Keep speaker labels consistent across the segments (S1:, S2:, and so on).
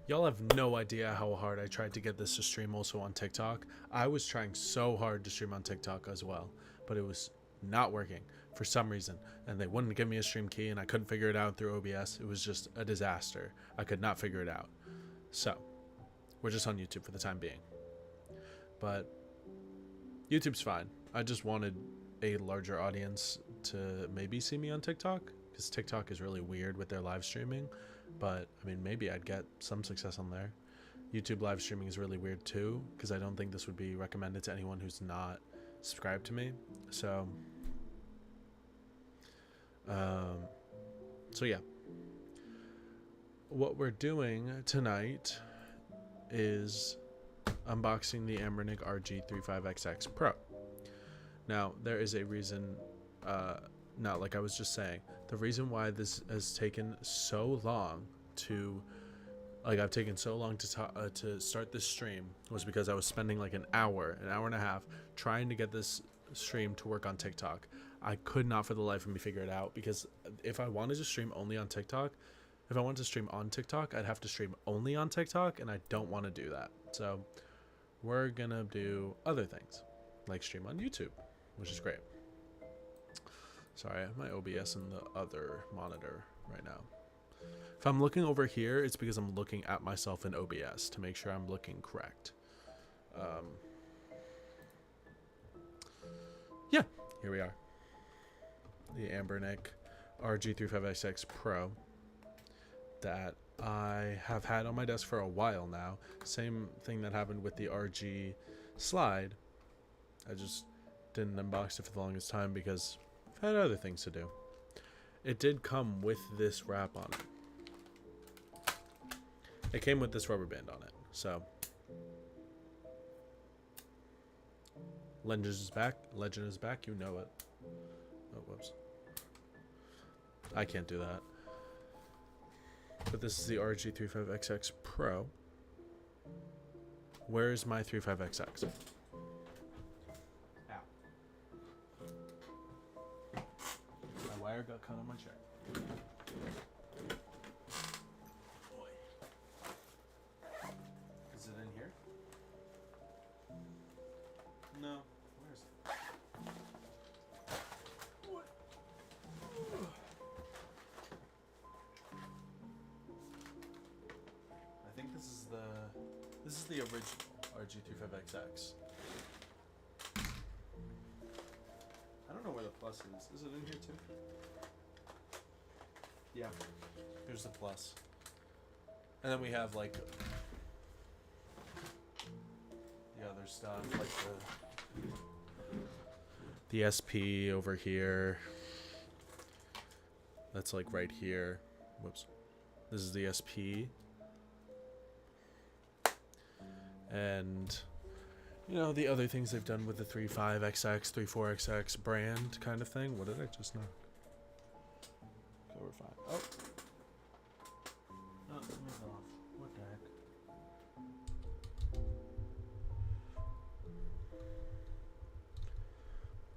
S1: Y'all have no idea how hard I tried to get this to stream also on TikTok. I was trying so hard to stream on TikTok as well, but it was not working for some reason. And they wouldn't give me a stream key, and I couldn't figure it out through OBS. It was just a disaster. I could not figure it out. So, we're just on YouTube for the time being. But YouTube's fine. I just wanted a larger audience to maybe see me on TikTok, because TikTok is really weird with their live streaming. But I mean, maybe I'd get some success on there. YouTube live streaming is really weird too, because I don't think this would be recommended to anyone who's not subscribed to me. So yeah, what we're doing tonight is unboxing the Ambernic RG35XX Pro. Now, there is a reason, now, like I was just saying, the reason why this has taken so long to, like, I've taken so long to start this stream was because I was spending like an hour and a half trying to get this stream to work on TikTok. I could not for the life of me figure it out, because if I wanted to stream only on TikTok, if I wanted to stream on TikTok, I'd have to stream only on TikTok, and I don't want to do that. So we're gonna do other things, like stream on YouTube, which is great. Sorry, I have my OBS in the other monitor right now. If I'm looking over here, it's because I'm looking at myself in OBS to make sure I'm looking correct. Yeah, here we are. The Ambernic RG35XX Pro that I have had on my desk for a while now. Same thing that happened with the RG slide. I just didn't unbox it for the longest time because I've had other things to do. It did come with this wrap on it. It came with this rubber band on it. So Legend is back. Legend is back. You know it. Oh, whoops. I can't do that. But this is the RG35XX Pro. Where's my 35XX? Ow. My wire got caught on my chair. Boy. Is it in here? No. Where is it? What? I think this is the original RG35XX. I don't know where the plus is. Is it in here too? Yeah. Here's the plus. And then we have like the other stuff, like the SP over here. That's like right here. Whoops. This is the SP. And you know, the other things they've done with the 35XX, 34XX brand kind of thing. What did I just knock? Okay, we're fine. Oh. No, something's off. What the heck?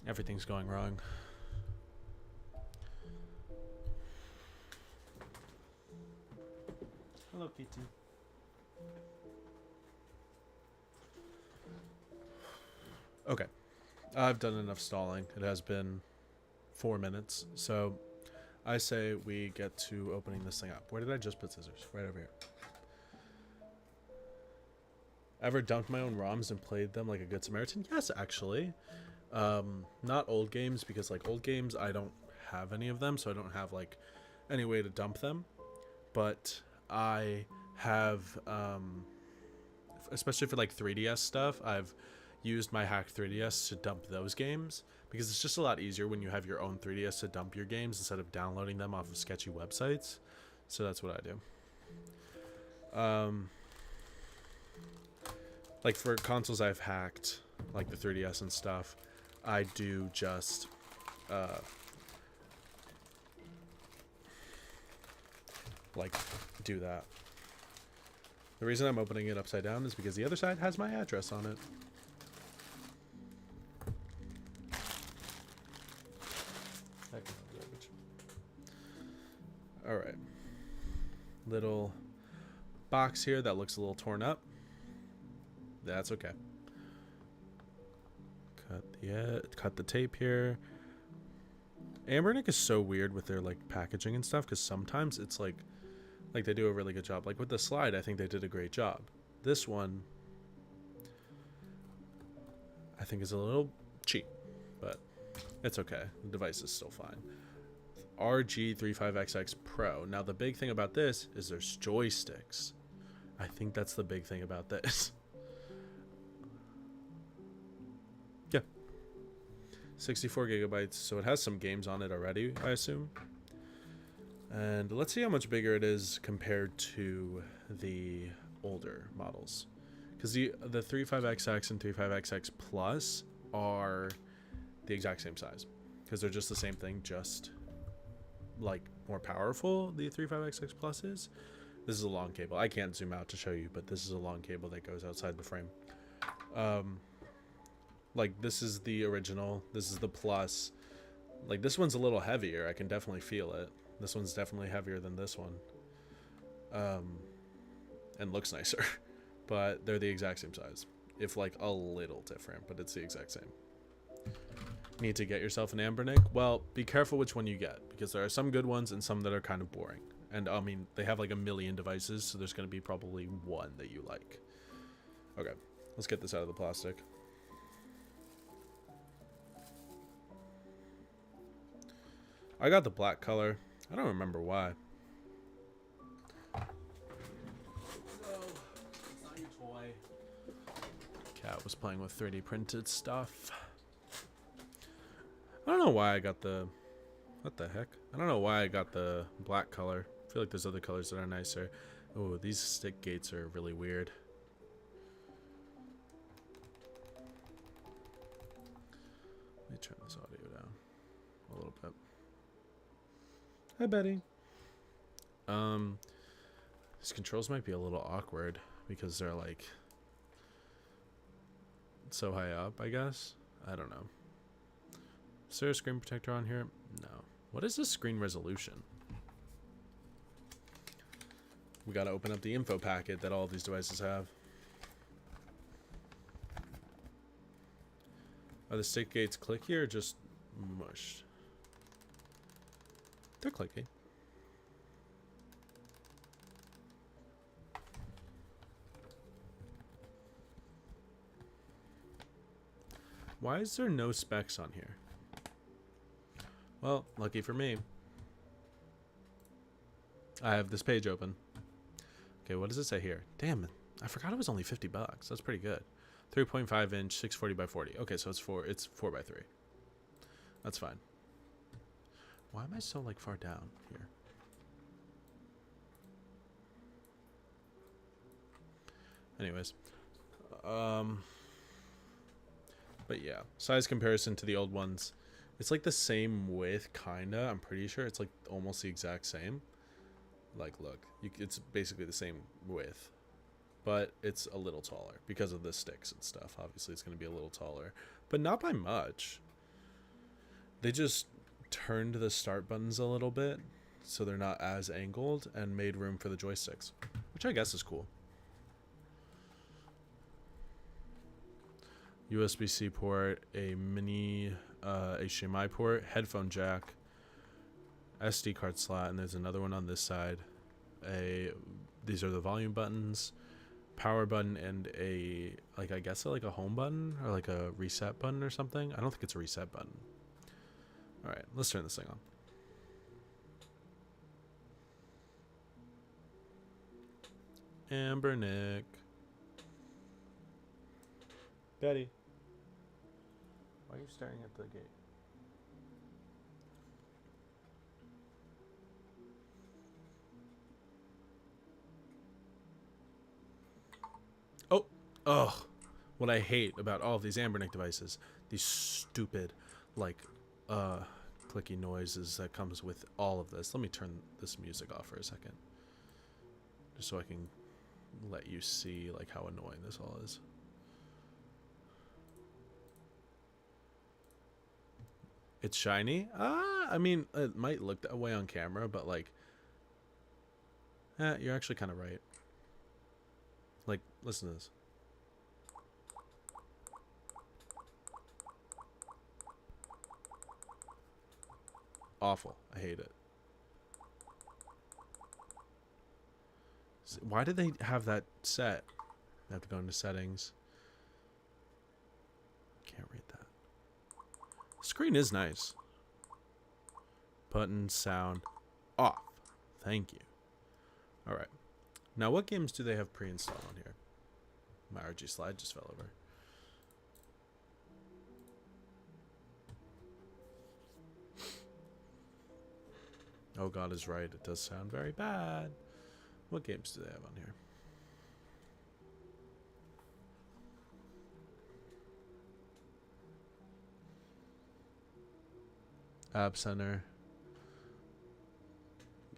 S1: Everything's going wrong. Hello, Kitty. Okay, I've done enough stalling. It has been 4 minutes, so I say we get to opening this thing up. Where did I just put scissors? Right over here. Ever dumped my own ROMs and played them like a good Samaritan? Yes, actually. Not old games, because like old games I don't have any of them, so I don't have like any way to dump them. But I have, especially for like 3DS stuff, I've used my hacked 3DS to dump those games, because it's just a lot easier when you have your own 3DS to dump your games instead of downloading them off of sketchy websites. So that's what I do. Like for consoles I've hacked, like the 3DS and stuff, I do just like do that. The reason I'm opening it upside down is because the other side has my address on it. Alright. Little box here that looks a little torn up. That's okay. Cut the tape here. Ambernick is so weird with their like packaging and stuff, because sometimes it's like they do a really good job. Like with the slide, I think they did a great job. This one, I think, is a little cheap, but it's okay. The device is still fine. RG35XX Pro. Now the big thing about this is there's joysticks. I think that's the big thing about this. Yeah. 64 gigabytes, so it has some games on it already, I assume. And let's see how much bigger it is compared to the older models. Because the 35XX and 35XX Plus are the exact same size. Because they're just the same thing, just like more powerful, the 35XX Plus is. This is a long cable. I can't zoom out to show you, but this is a long cable that goes outside the frame. Like this is the original. This is the Plus. Like this one's a little heavier. I can definitely feel it. This one's definitely heavier than this one. And looks nicer. But they're the exact same size. If like a little different, but it's the exact same. Need to get yourself an Ambernick? Well, be careful which one you get, because there are some good ones and some that are kind of boring. And I mean, they have like a million devices, so there's going to be probably one that you like. Okay, let's get this out of the plastic. I got the black color. I don't remember why. No, it's not your toy. Cat was playing with 3D printed stuff. I don't know why I got the... What the heck? I don't know why I got the black color. I feel like there's other colors that are nicer. Oh, these stick gates are really weird. Let me turn this audio down a little bit. Hi, Betty. These controls might be a little awkward because they're like so high up, I guess. I don't know. Is there a screen protector on here? No. What is this screen resolution? We gotta open up the info packet that all of these devices have. Are the stick gates clicky or just mushed? They're clicky. Why is there no specs on here? Well, lucky for me. I have this page open. Okay, what does it say here? Damn it. I forgot it was only $50. That's pretty good. 3.5 inch, 640 by 40. Okay, so it's 4 by 3. That's fine. Why am I so like far down here? Anyways, but yeah, size comparison to the old ones, it's like the same width, kinda. I'm pretty sure it's like almost the exact same. Like, look, it's basically the same width, but it's a little taller because of the sticks and stuff. Obviously, it's going to be a little taller, but not by much. They just turned the start buttons a little bit so they're not as angled and made room for the joysticks, which I guess is cool. USB-C port, a mini HDMI port, headphone jack, SD card slot, and there's another one on this side. These are the volume buttons, power button, and a like I guess like a home button or like a reset button or something. I don't think it's a reset button. All right, let's turn this thing on. Ambernick. Betty. Why are you staring at the gate? Ugh. What I hate about all of these Ambernick devices. These stupid, like, clicky noises that comes with all of this. Let me turn this music off for a second. Just so I can let you see, like, how annoying this all is. It's shiny? I mean, it might look that way on camera, but, like, you're actually kind of right. Like, listen to this. Awful. I hate it. Why did they have that set? I have to go into settings. Can't read that. Screen is nice. Button sound off. Thank you. Alright. Now, what games do they have pre-installed on here? My RG slide just fell over. Oh, God is right. It does sound very bad. What games do they have on here? App Center.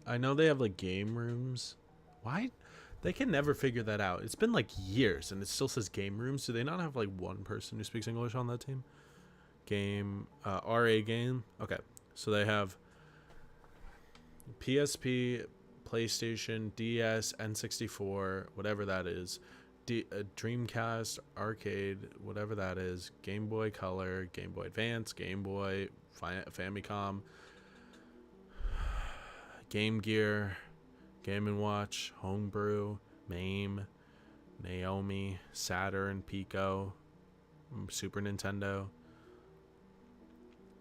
S1: I know they have like game rooms. Why? They can never figure that out. It's been like years and it still says game rooms. Do they not have like one person who speaks English on that team? Game, RA game. Okay. So they have PSP, PlayStation, DS, N64, whatever that is. Dreamcast, arcade, whatever that is. Game Boy Color, Game Boy Advance, Game Boy, Famicom, Game Gear, Game & Watch, Homebrew, MAME, Naomi, Saturn, Pico, Super Nintendo,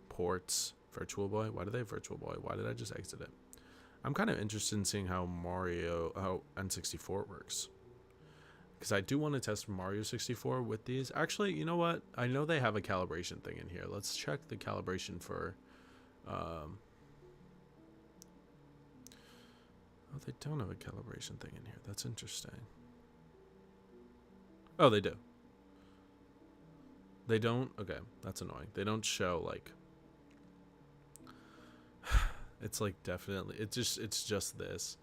S1: ports, Virtual Boy. Why do they have Virtual Boy? Why did I just exit it? I'm kind of interested in seeing how N64 works. Because I do want to test Mario 64 with these. Actually, you know what? I know they have a calibration thing in here. Let's check the calibration for... Oh, they don't have a calibration thing in here. That's interesting. Oh, they do. They don't? Okay, that's annoying. They don't show, like... It's, like, definitely... It's just this.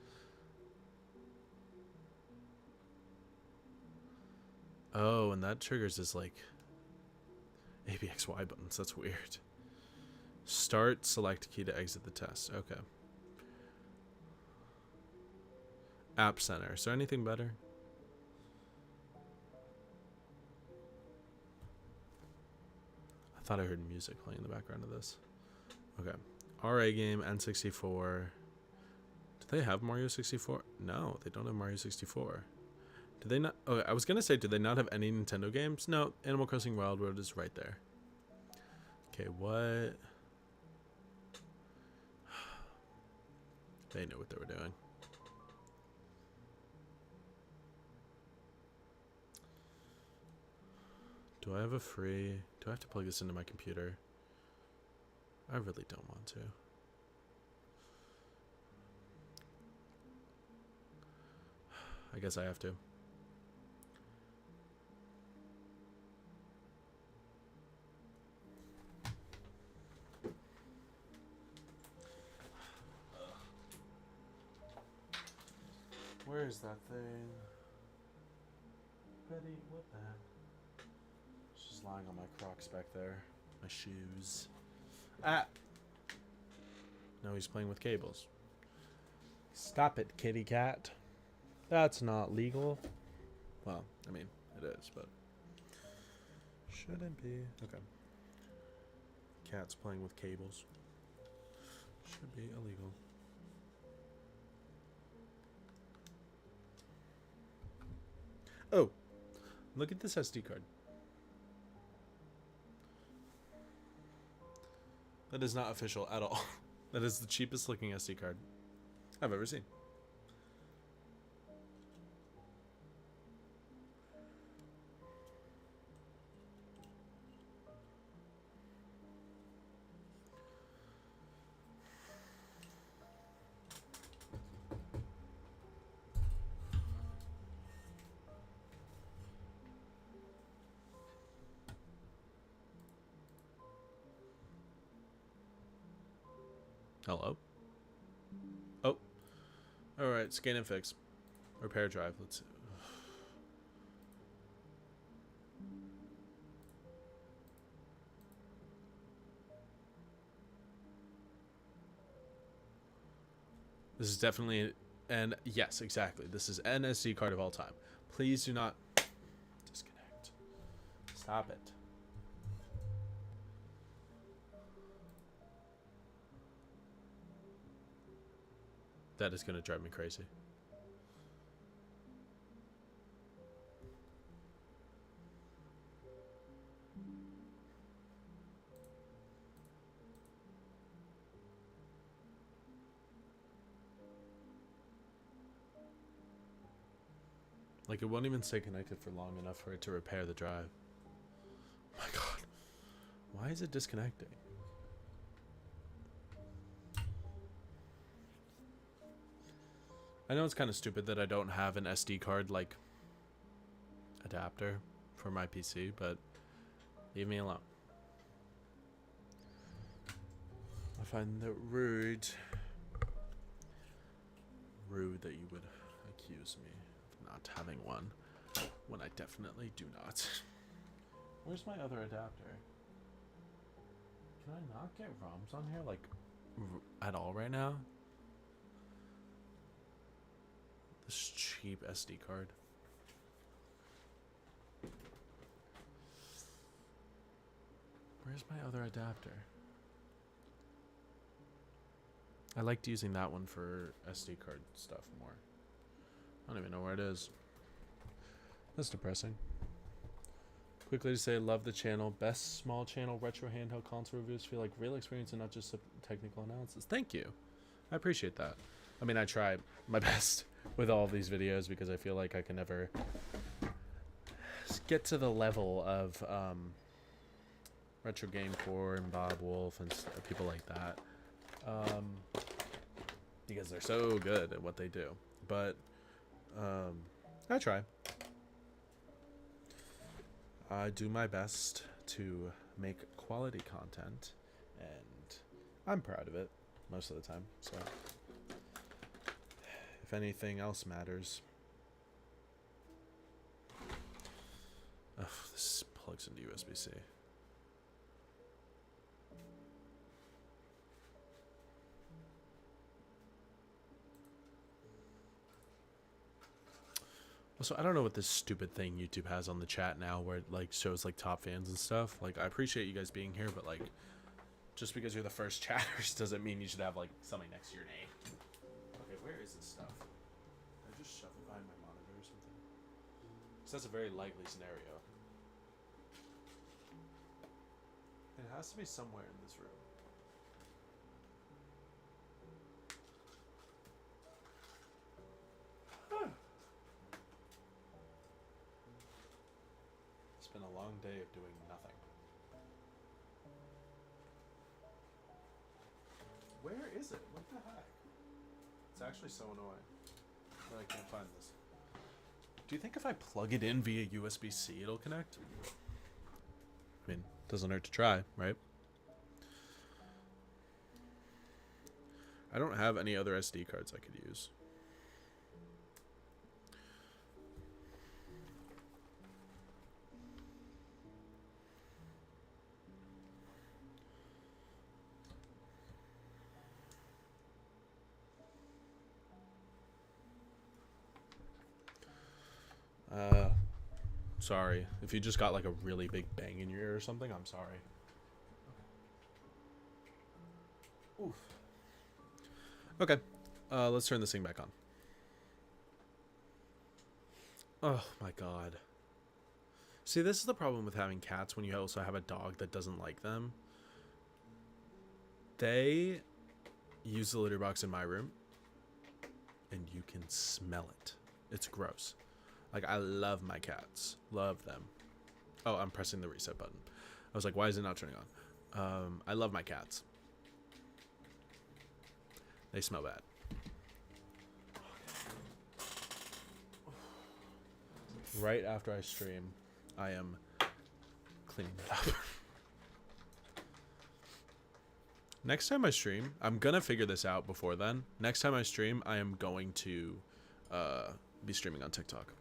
S1: Oh, and that triggers is, like... ABXY buttons. That's weird. Start, select key to exit the test. Okay. App Center. Is there anything better? I thought I heard music playing in the background of this. Okay. RA game, N64. Do they have Mario 64? No, they don't have Mario 64. Do they not? Oh, I was going to say, do they not have any Nintendo games? No, Animal Crossing Wild Road is right there. Okay, what? They knew what they were doing. Do I have a free... Do I have to plug this into my computer? I really don't want to. I guess I have to. Where is that thing? Betty, what the heck? She's lying on my Crocs back there. My shoes. Ah! No, he's playing with cables. Stop it, kitty cat. That's not legal. Well, I mean, it is, but... Shouldn't be. Okay. Cat's playing with cables. Should be illegal. Oh! Look at this SD card. That is not official at all. That is the cheapest looking SD card I've ever seen. Hello? Oh. Alright, scan and fix. Repair drive. Let's see. This is definitely... And yes, exactly. This is an SD card of all time. Please do not disconnect. Stop it. That is going to drive me crazy. Like, it won't even stay connected for long enough for it to repair the drive. Oh my god. Why is it disconnecting? I know it's kind of stupid that I don't have an SD card, like, adapter for my PC, but leave me alone. I find it rude that you would accuse me of not having one when I definitely do not. Where's my other adapter? Can I not get ROMs on here, like, at all right now? This cheap SD card. Where's my other adapter? I liked using that one for SD card stuff more. I don't even know where it is. That's depressing. Quickly to say, love the channel. Best small channel retro handheld console reviews. Feel like real experience and not just a technical analysis. Thank you. I appreciate that. I mean, I try my best with all of these videos because I feel like I can never get to the level of Retro Game Core and Bob Wolf and people like that. Because they're so good at what they do. But I try. I do my best to make quality content, and I'm proud of it most of the time. So if anything else matters. Oh, this plugs into USB-C. Also, I don't know what this stupid thing YouTube has on the chat now where it, like, shows, like, top fans and stuff. Like, I appreciate you guys being here, but, like, just because you're the first chatters doesn't mean you should have, like, something next to your name. Okay, where is this stuff? Did I just shove it behind my monitor or something? Because that's a very likely scenario. It has to be somewhere in this room. It's been a long day of doing nothing. Where is it? What the heck? It's actually so annoying that I can't find this. Do you think if I plug it in via USB-C it'll connect? I mean, doesn't hurt to try, right? I don't have any other SD cards I could use. Sorry. If you just got like a really big bang in your ear or something, I'm sorry. Oof. Okay. Let's turn this thing back on. Oh my god. See, this is the problem with having cats when you also have a dog that doesn't like them. They use the litter box in my room, and you can smell it. It's gross. Like, I love my cats. Love them. Oh, I'm pressing the reset button. I was like, why is it not turning on? I love my cats. They smell bad. Right after I stream, I am cleaning it up. Next time I stream, I'm gonna figure this out before then. Next time I stream, I am going to be streaming on TikTok.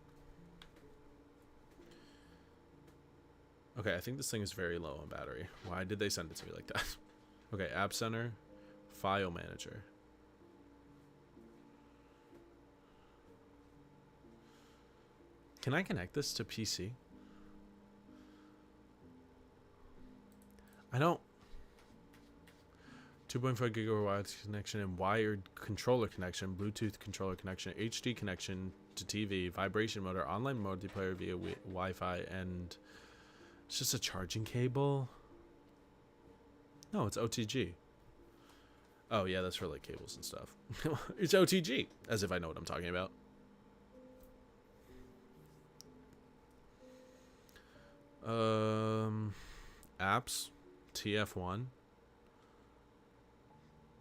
S1: Okay, I think this thing is very low on battery. Why did they send it to me like that? Okay, App Center, File Manager. Can I connect this to PC? I don't. 2.5 gigahertz connection and wired controller connection, Bluetooth controller connection, HD connection to TV, vibration motor, online multiplayer via Wi-Fi, and it's just a charging cable. No, it's OTG. Oh yeah, that's for like cables and stuff. It's OTG, as if I know what I'm talking about. Apps, TF1.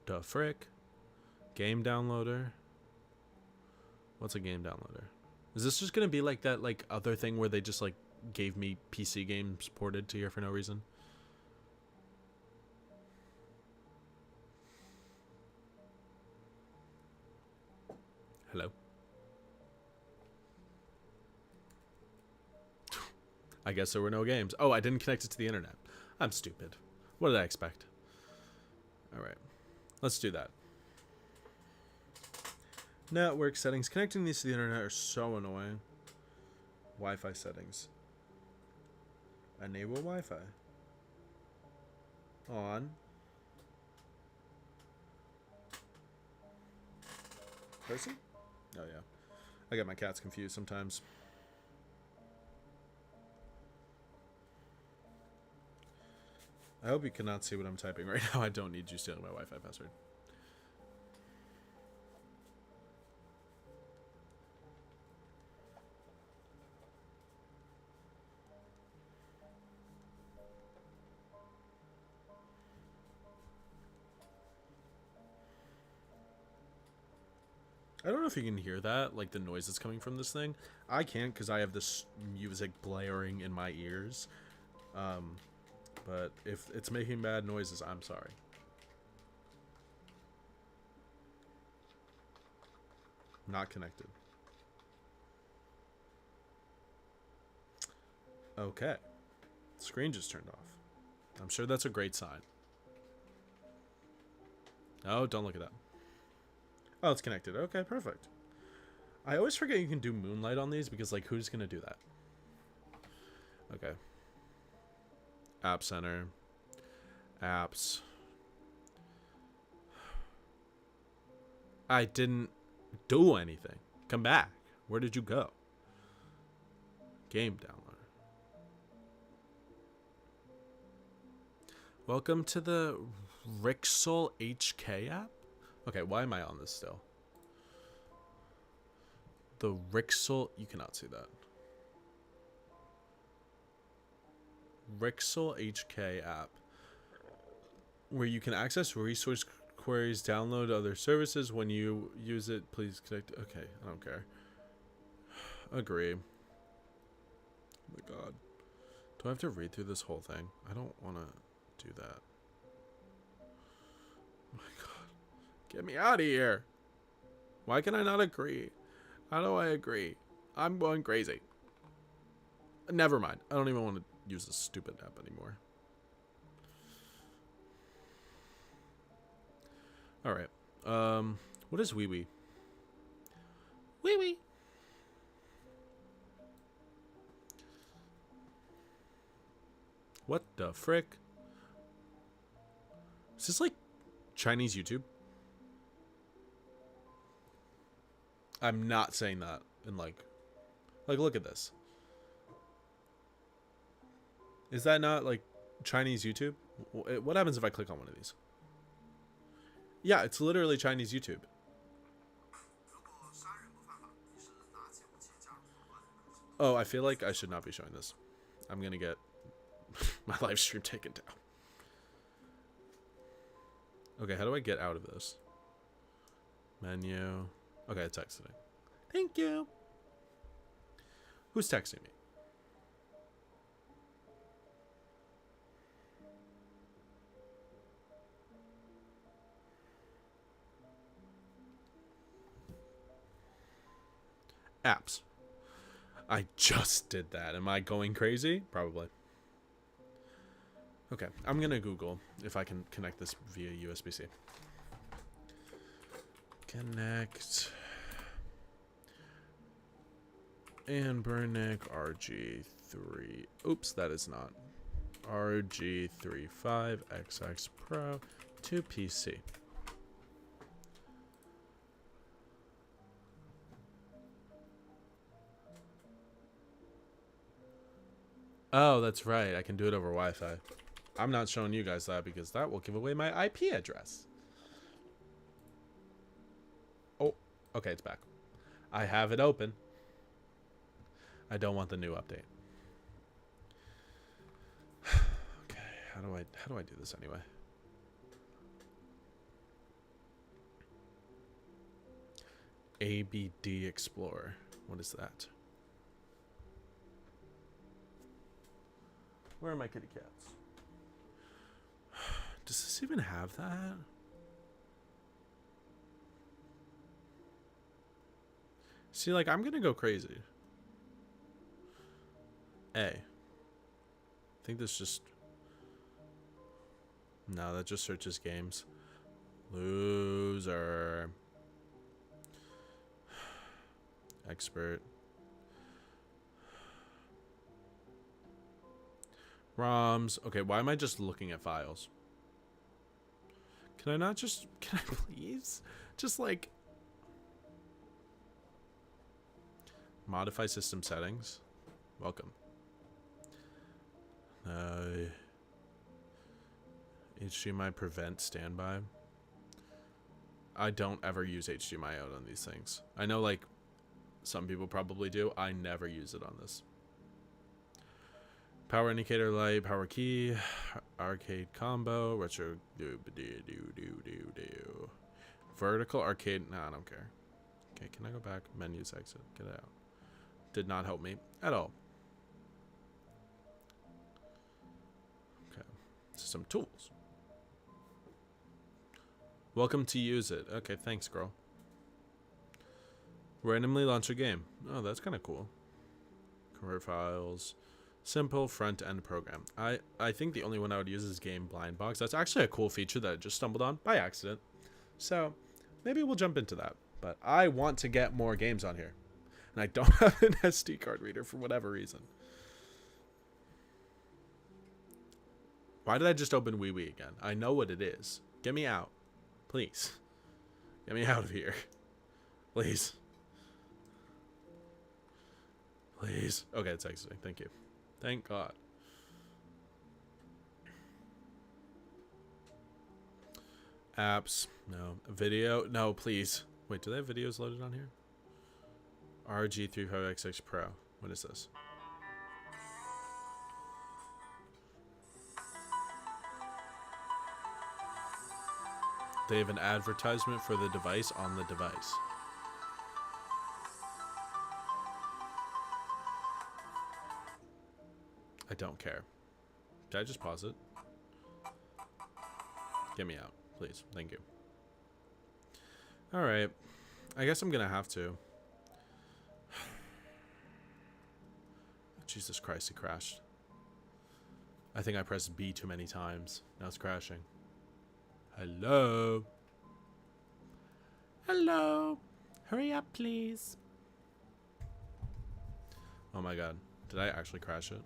S1: The frick? Game downloader. What's a game downloader? Is this just gonna be like that like other thing where they just like gave me PC games ported to here for no reason? Hello? I guess there were no games. Oh, I didn't connect it to the internet. I'm stupid. What did I expect? Alright. Let's do that. Network settings. Connecting these to the internet are so annoying. Wi-Fi settings. Enable Wi-Fi. On. Person? Oh yeah. I get my cats confused sometimes. I hope you cannot see what I'm typing right now. I don't need you stealing my Wi-Fi password. I don't know if you can hear that, like the noise that's coming from this thing. I can't because I have this music blaring in my ears. But if it's making bad noises, I'm sorry. Not connected. Okay. Screen just turned off. I'm sure that's a great sign. Oh, don't look at that. Oh, it's connected. Okay, perfect. I always forget you can do moonlight on these because, like, who's gonna do that? Okay. App Center. Apps. I didn't do anything. Come back. Where did you go? Game downloader. Welcome to the Rixel HK app? Okay, why am I on this still? The Rixel... You cannot see that. Rixel HK app. Where you can access resource queries, download other services. When you use it, please connect... Okay, I don't care. Agree. Oh my god. Do I have to read through this whole thing? I don't want to do that. Oh my god. Get me out of here. Why can I not agree? How do I agree? I'm going crazy. Never mind. I don't even want to use this stupid app anymore. Alright. What is wee wee? Wee wee. What the frick? Is this like Chinese YouTube? I'm not saying that in like look at this. Is that not like Chinese YouTube? What happens if I click on one of these? Yeah, it's literally Chinese YouTube. Oh, I feel like I should not be showing this. I'm gonna get my live stream taken down. Okay, how do I get out of this? Menu. Okay, it's texting. Thank you. Who's texting me? Apps. I just did that. Am I going crazy? Probably. Okay, I'm gonna Google if I can connect this via USB-C. Connect Ambernic RG3. Oops, that is not. RG35XX Pro to PC. Oh, that's right. I can do it over Wi-Fi. I'm not showing you guys that because that will give away my IP address. Oh, okay, it's back. I have it open. I don't want the new update. Okay, how do I do this anyway? ABD Explorer. What is that? Where are my kitty cats? Does this even have that? See, like, I'm gonna go crazy. I think this just... No, that just searches games. Loser. Expert. ROMs. Okay, why am I just looking at files? Can I not just... Can I please? Just like... Modify system settings. Welcome. HDMI prevent standby. I don't ever use HDMI out on these things. I know, like, some people probably do. I never use it on this. Power indicator light, power key, arcade combo, retro, vertical arcade. No, I don't care. Okay, can I go back? Menus, exit, get it out. Did not help me at all. Okay, some tools. Welcome to use it. Okay, thanks, girl. Randomly launch a game. Oh, that's kind of cool. Convert files. Simple front-end program. I think the only one I would use is Game Blind Box. That's actually a cool feature that I just stumbled on by accident. So maybe we'll jump into that. But I want to get more games on here. And I don't have an SD card reader for whatever reason. Why did I just open Wee Wee again? I know what it is. Get me out. Please. Get me out of here. Please. Please. Okay, it's exiting. Thank you. Thank God. Apps. No. Video. No, please. Wait, do they have videos loaded on here? RG35XX Pro. What is this? They have an advertisement for the device on the device. I don't care. Did I just pause it? Get me out, please. Thank you. Alright. I guess I'm gonna have to. Jesus Christ, it crashed. I think I pressed B too many times. Now it's crashing. Hello? Hello? Hurry up, please. Oh my God. Did I actually crash it?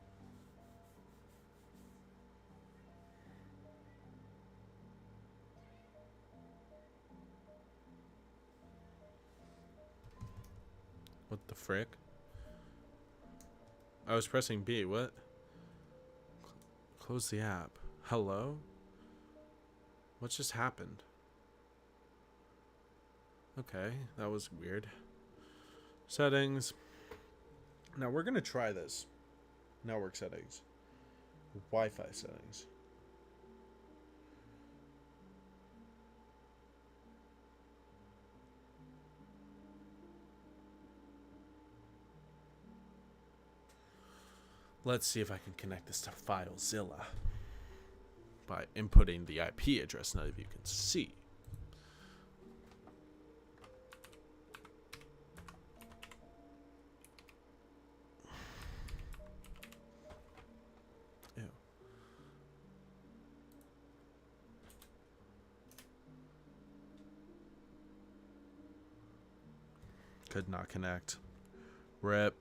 S1: What the frick? I was pressing B. What? Close the app. Hello? What just happened? Okay, that was weird. Settings. Now we're gonna try this. Network settings. Wi-Fi settings. Let's see if I can connect this to FileZilla by inputting the IP address none of you can see. Ew. Could not connect. RIP.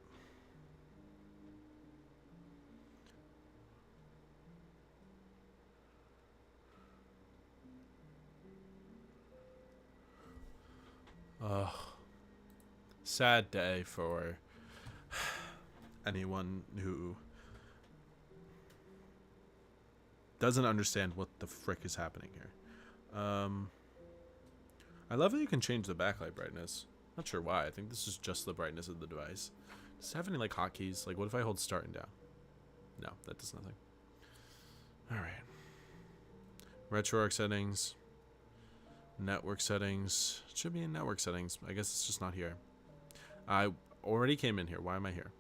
S1: Ugh. Sad day for anyone who doesn't understand what the frick is happening here. I love that you can change the backlight brightness. Not sure why. I think this is just the brightness of the device. Does it have any like hotkeys? Like what if I hold start and down? No, that does nothing. Alright. RetroArch settings. Network settings. It should be in network settings. I guess it's just not here. I already came in here. Why am I here?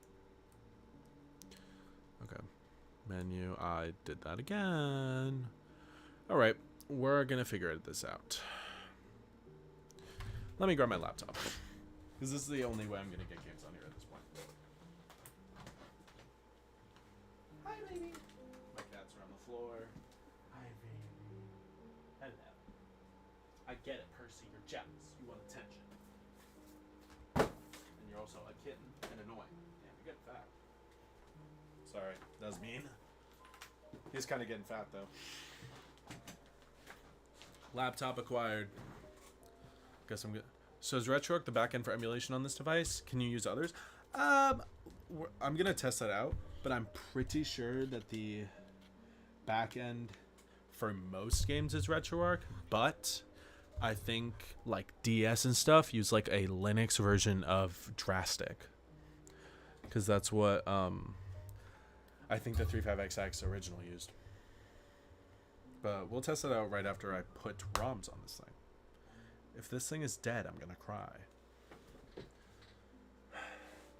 S1: Okay. Menu. I did that again. Alright. We're going to figure this out. Let me grab my laptop. Because this is the only way I'm going to get games on here at this point. Hi, baby. My cats are on the floor. Hi, baby. Hello. I get it, Percy. You're jealous. You want attention. And you're also a kitten and annoying. Yeah, you're getting fat. Sorry, that was mean. He's kind of getting fat, though. Laptop acquired. Guess I'm good. So is RetroArch the backend for emulation on this device? Can you use others? I'm gonna test that out, but I'm pretty sure that the backend for most games is RetroArch. But I think like DS and stuff use like a Linux version of Drastic, because that's what I think the 35XX original used. But we'll test it out right after I put ROMs on this thing. If this thing is dead, I'm gonna cry.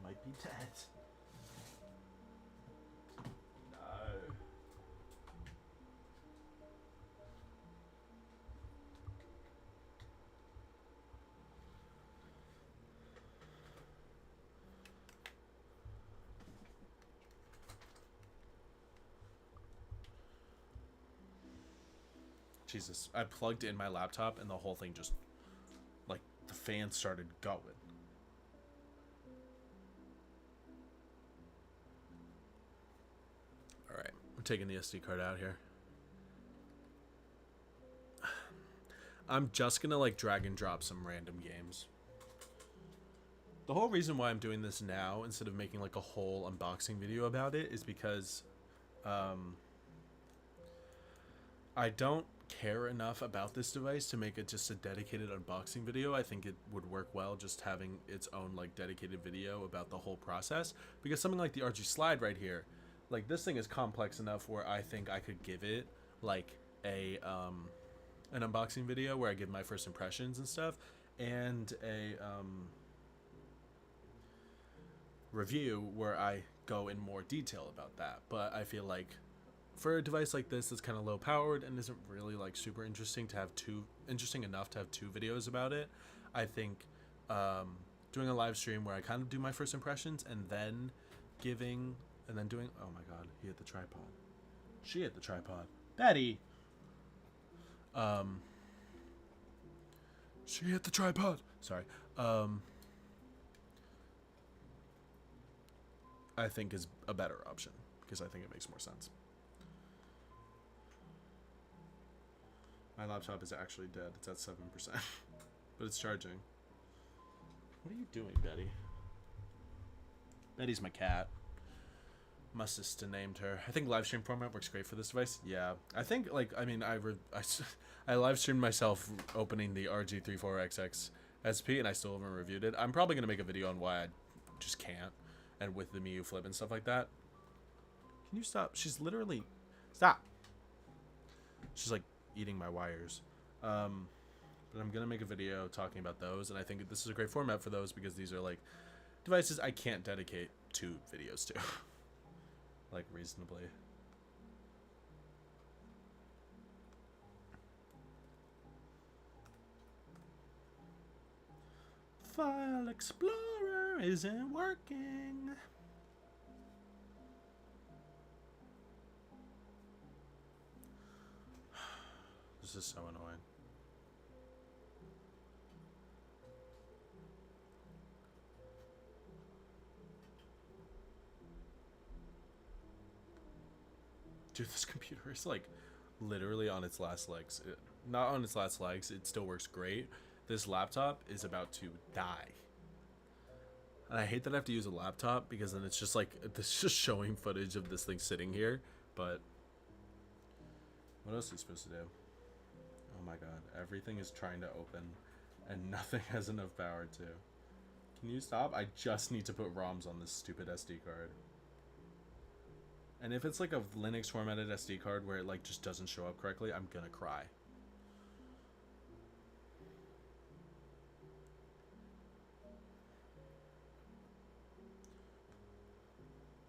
S1: Might be dead. No. Jesus, I plugged in my laptop and the whole thing just, like, the fan started going. Alright, I'm taking the SD card out here. I'm just gonna, like, drag and drop some random games. The whole reason why I'm doing this now, instead of making, like, a whole unboxing video about it, is because, I don't care enough about this device to make it just a dedicated unboxing video. I think it would work well just having its own like dedicated video about the whole process, because something like the RG Slide right here, like this thing is complex enough where I think I could give it like a an unboxing video where I give my first impressions and stuff, and a review where I go in more detail about that. But I feel like for a device like this that's kind of low powered and isn't really like super interesting enough to have two videos about it, I think doing a live stream where I kind of do my first impressions and then doing, oh my god, he hit the tripod. She hit the tripod. Betty. She hit the tripod. Sorry. I think is a better option because I think it makes more sense. My laptop is actually dead. It's at 7%. But it's charging. What are you doing, Betty? Betty's my cat. Must have named her. I think live stream format works great for this device. Yeah. I think, like, I mean, I live streamed myself opening the RG34XX SP, and I still haven't reviewed it. I'm probably going to make a video on why I just can't, and with the Miu Flip and stuff like that. Can you stop? She's literally... Stop! She's, like, eating my wires. But I'm gonna make a video talking about those, and I think this is a great format for those because these are like devices I can't dedicate 2 videos to like reasonably. File Explorer isn't working. This is so annoying. Dude, this computer is like literally on its last legs. Not on its last legs, it still works great. This laptop is about to die. And I hate that I have to use a laptop because then it's just like, it's just showing footage of this thing sitting here. But what else are you supposed to do? Oh my god, everything is trying to open and nothing has enough power to. Can you stop? I just need to put ROMs on this stupid SD card. And if it's like a Linux formatted SD card where it like just doesn't show up correctly, I'm gonna cry.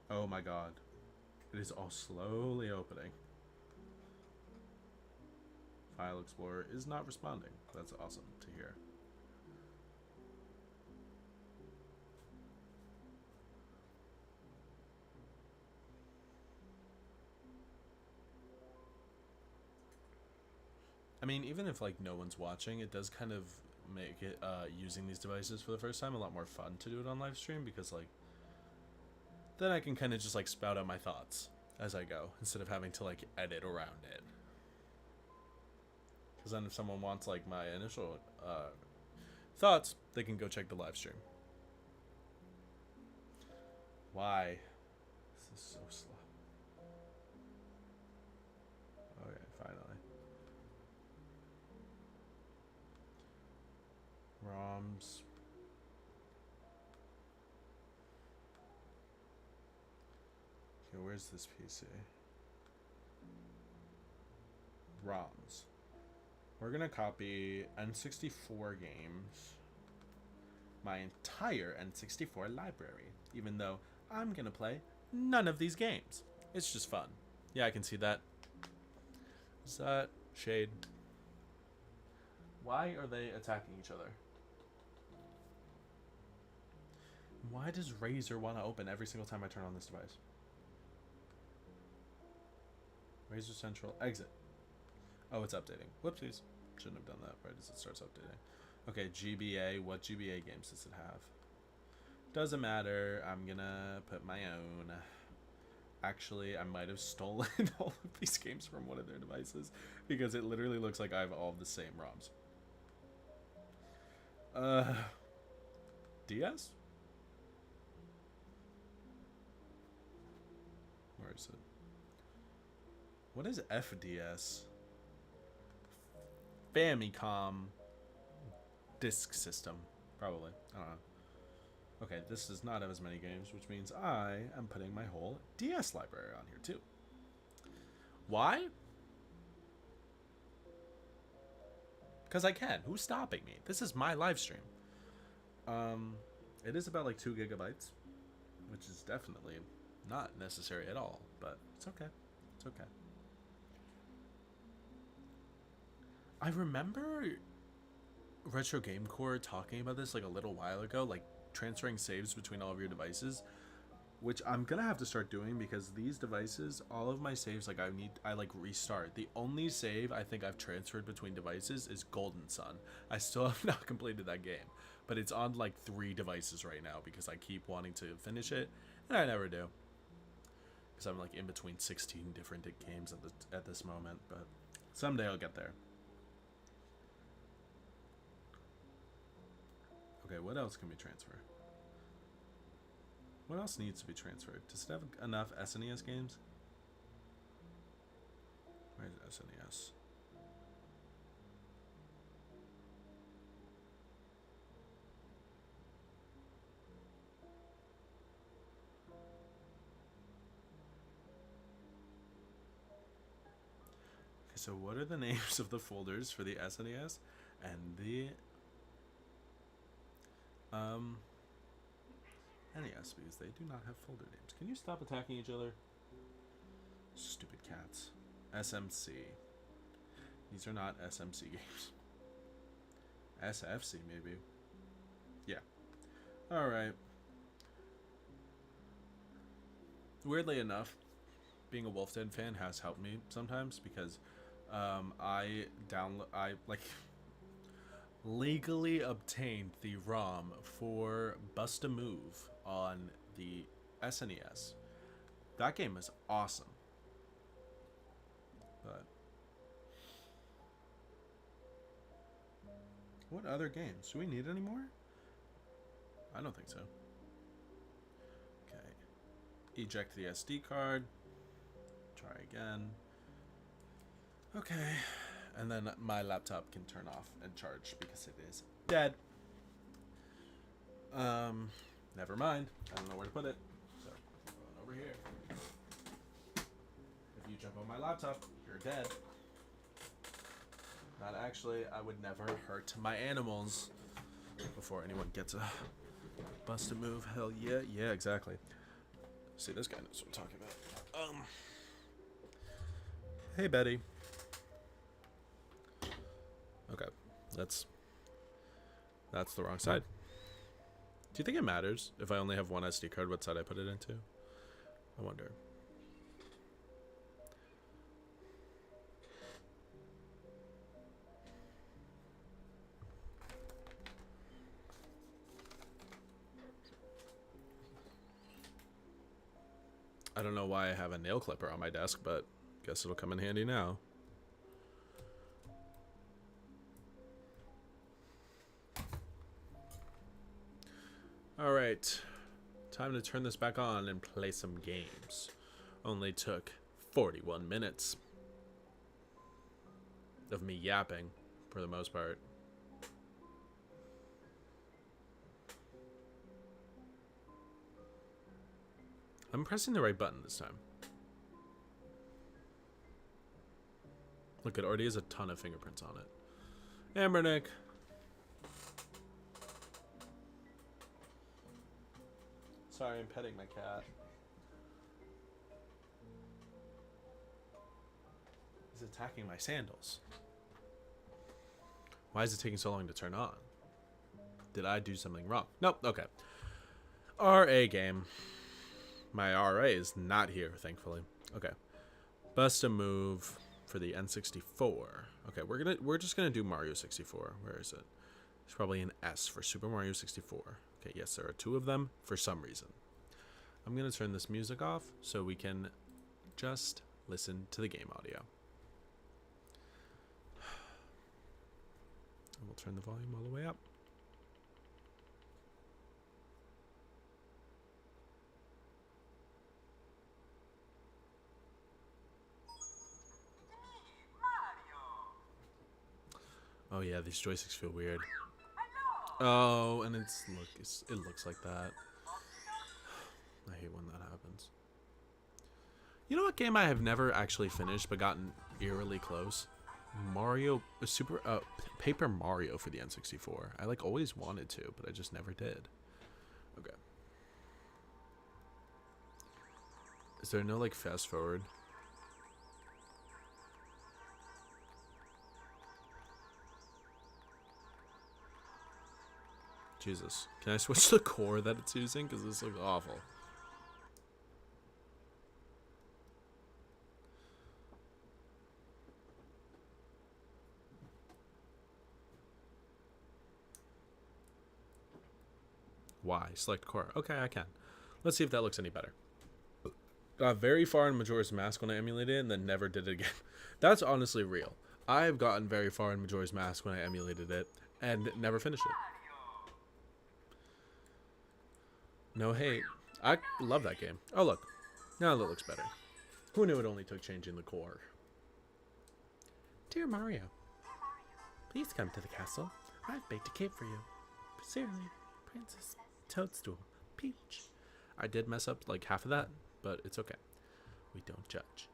S1: Oh my god. It is all slowly opening. File Explorer is not responding. That's awesome to hear. I mean, even if like no one's watching, it does kind of make it using these devices for the first time a lot more fun to do it on live stream, because like then I can kind of just like spout out my thoughts as I go instead of having to like edit around it. Because then if someone wants like my initial thoughts, they can go check the live stream. Why? This is so slow. Okay, finally. ROMs. Okay, where's this PC? ROMs. We're gonna copy N64 games. My entire N64 library. Even though I'm gonna play none of these games. It's just fun. Yeah, I can see that. Is that shade? Why are they attacking each other? Why does Razer want to open every single time I turn on this device? Razer Central, exit. Oh, it's updating. Whoopsies. Shouldn't have done that right as it starts updating. Okay, GBA. What GBA games does it have? Doesn't matter. I'm gonna put my own. Actually, I might have stolen all of these games from one of their devices because it literally looks like I have all of the same ROMs. DS? Where is it? What is FDS? Famicom Disk System. Probably. I don't know. Okay, this does not have as many games, which means I am putting my whole DS library on here too. Why? Because I can. Who's stopping me? This is my live stream. It is about like 2 gigabytes, which is definitely not necessary at all, but it's okay. It's okay. I remember Retro Game Core talking about this like a little while ago, like transferring saves between all of your devices, which I'm gonna have to start doing because these devices, all of my saves, like I like restart. The only save I think I've transferred between devices is Golden Sun. I still have not completed that game, but it's on like 3 devices right now because I keep wanting to finish it and I never do because I'm like in between 16 different games at this moment, but someday I'll get there. Okay, what else can we transfer? What else needs to be transferred? Does it have enough SNES games? Where's SNES? Okay, so what are the names of the folders for the SNES and the NES, because they do not have folder names. Can you stop attacking each other? Stupid cats. SMC. These are not SMC games. SFC, maybe. Yeah. Alright. Weirdly enough, being a Wolf Den fan has helped me sometimes because I legally obtained the ROM for Bust a Move on the SNES. That game is awesome. But What other games? Do we need any more? I don't think so. Okay. Eject the SD card. Try again. Okay. And then my laptop can turn off and charge because it is dead. Never mind. I don't know where to put it. So, over here. If you jump on my laptop, you're dead. Not actually. I would never hurt my animals. Before anyone gets a bust a move. Hell yeah. Yeah, exactly. See, this guy knows what I'm talking about. Hey, Betty. Okay. That's the wrong side. Do you think it matters if I only have one SD card what side I put it into? I wonder. I don't know why I have a nail clipper on my desk, but guess it'll come in handy now. Alright, time to turn this back on and play some games. Only took 41 minutes of me yapping, for the most part. I'm pressing the right button this time. Look, it already has a ton of fingerprints on it. Ambernick. Sorry, I'm petting my cat. He's attacking my sandals. Why is it taking so long to turn on? Did I do something wrong? Nope, okay. RA game. My RA is not here, thankfully. Okay. Bust a move for the N64. Okay, we're just gonna do Mario 64. Where is it? It's probably an S for Super Mario 64. Okay, yes, there are two of them for some reason. I'm gonna turn this music off so we can just listen to the game audio. And we'll turn the volume all the way up. Oh yeah, these joysticks feel weird. Oh, and it looks like that. I hate when that happens. You know what game I have never actually finished but gotten eerily close? Paper Mario for the N64. I like always wanted to, but I just never did. Okay. Is there no like fast forward? Jesus. Can I switch the core that it's using? Because this looks awful. Why? Select core. Okay, I can. Let's see if that looks any better. Got very far in Majora's Mask when I emulated it and then never did it again. That's honestly real. I've gotten very far in Majora's Mask when I emulated it and never finished it. No hate. I love that game. Oh, look. Now that looks better. Who knew it only took changing the core? Dear Mario, please come to the castle. I've baked a cake for you. Sincerely, Princess Toadstool Peach. I did mess up like half of that, but it's okay. We don't judge.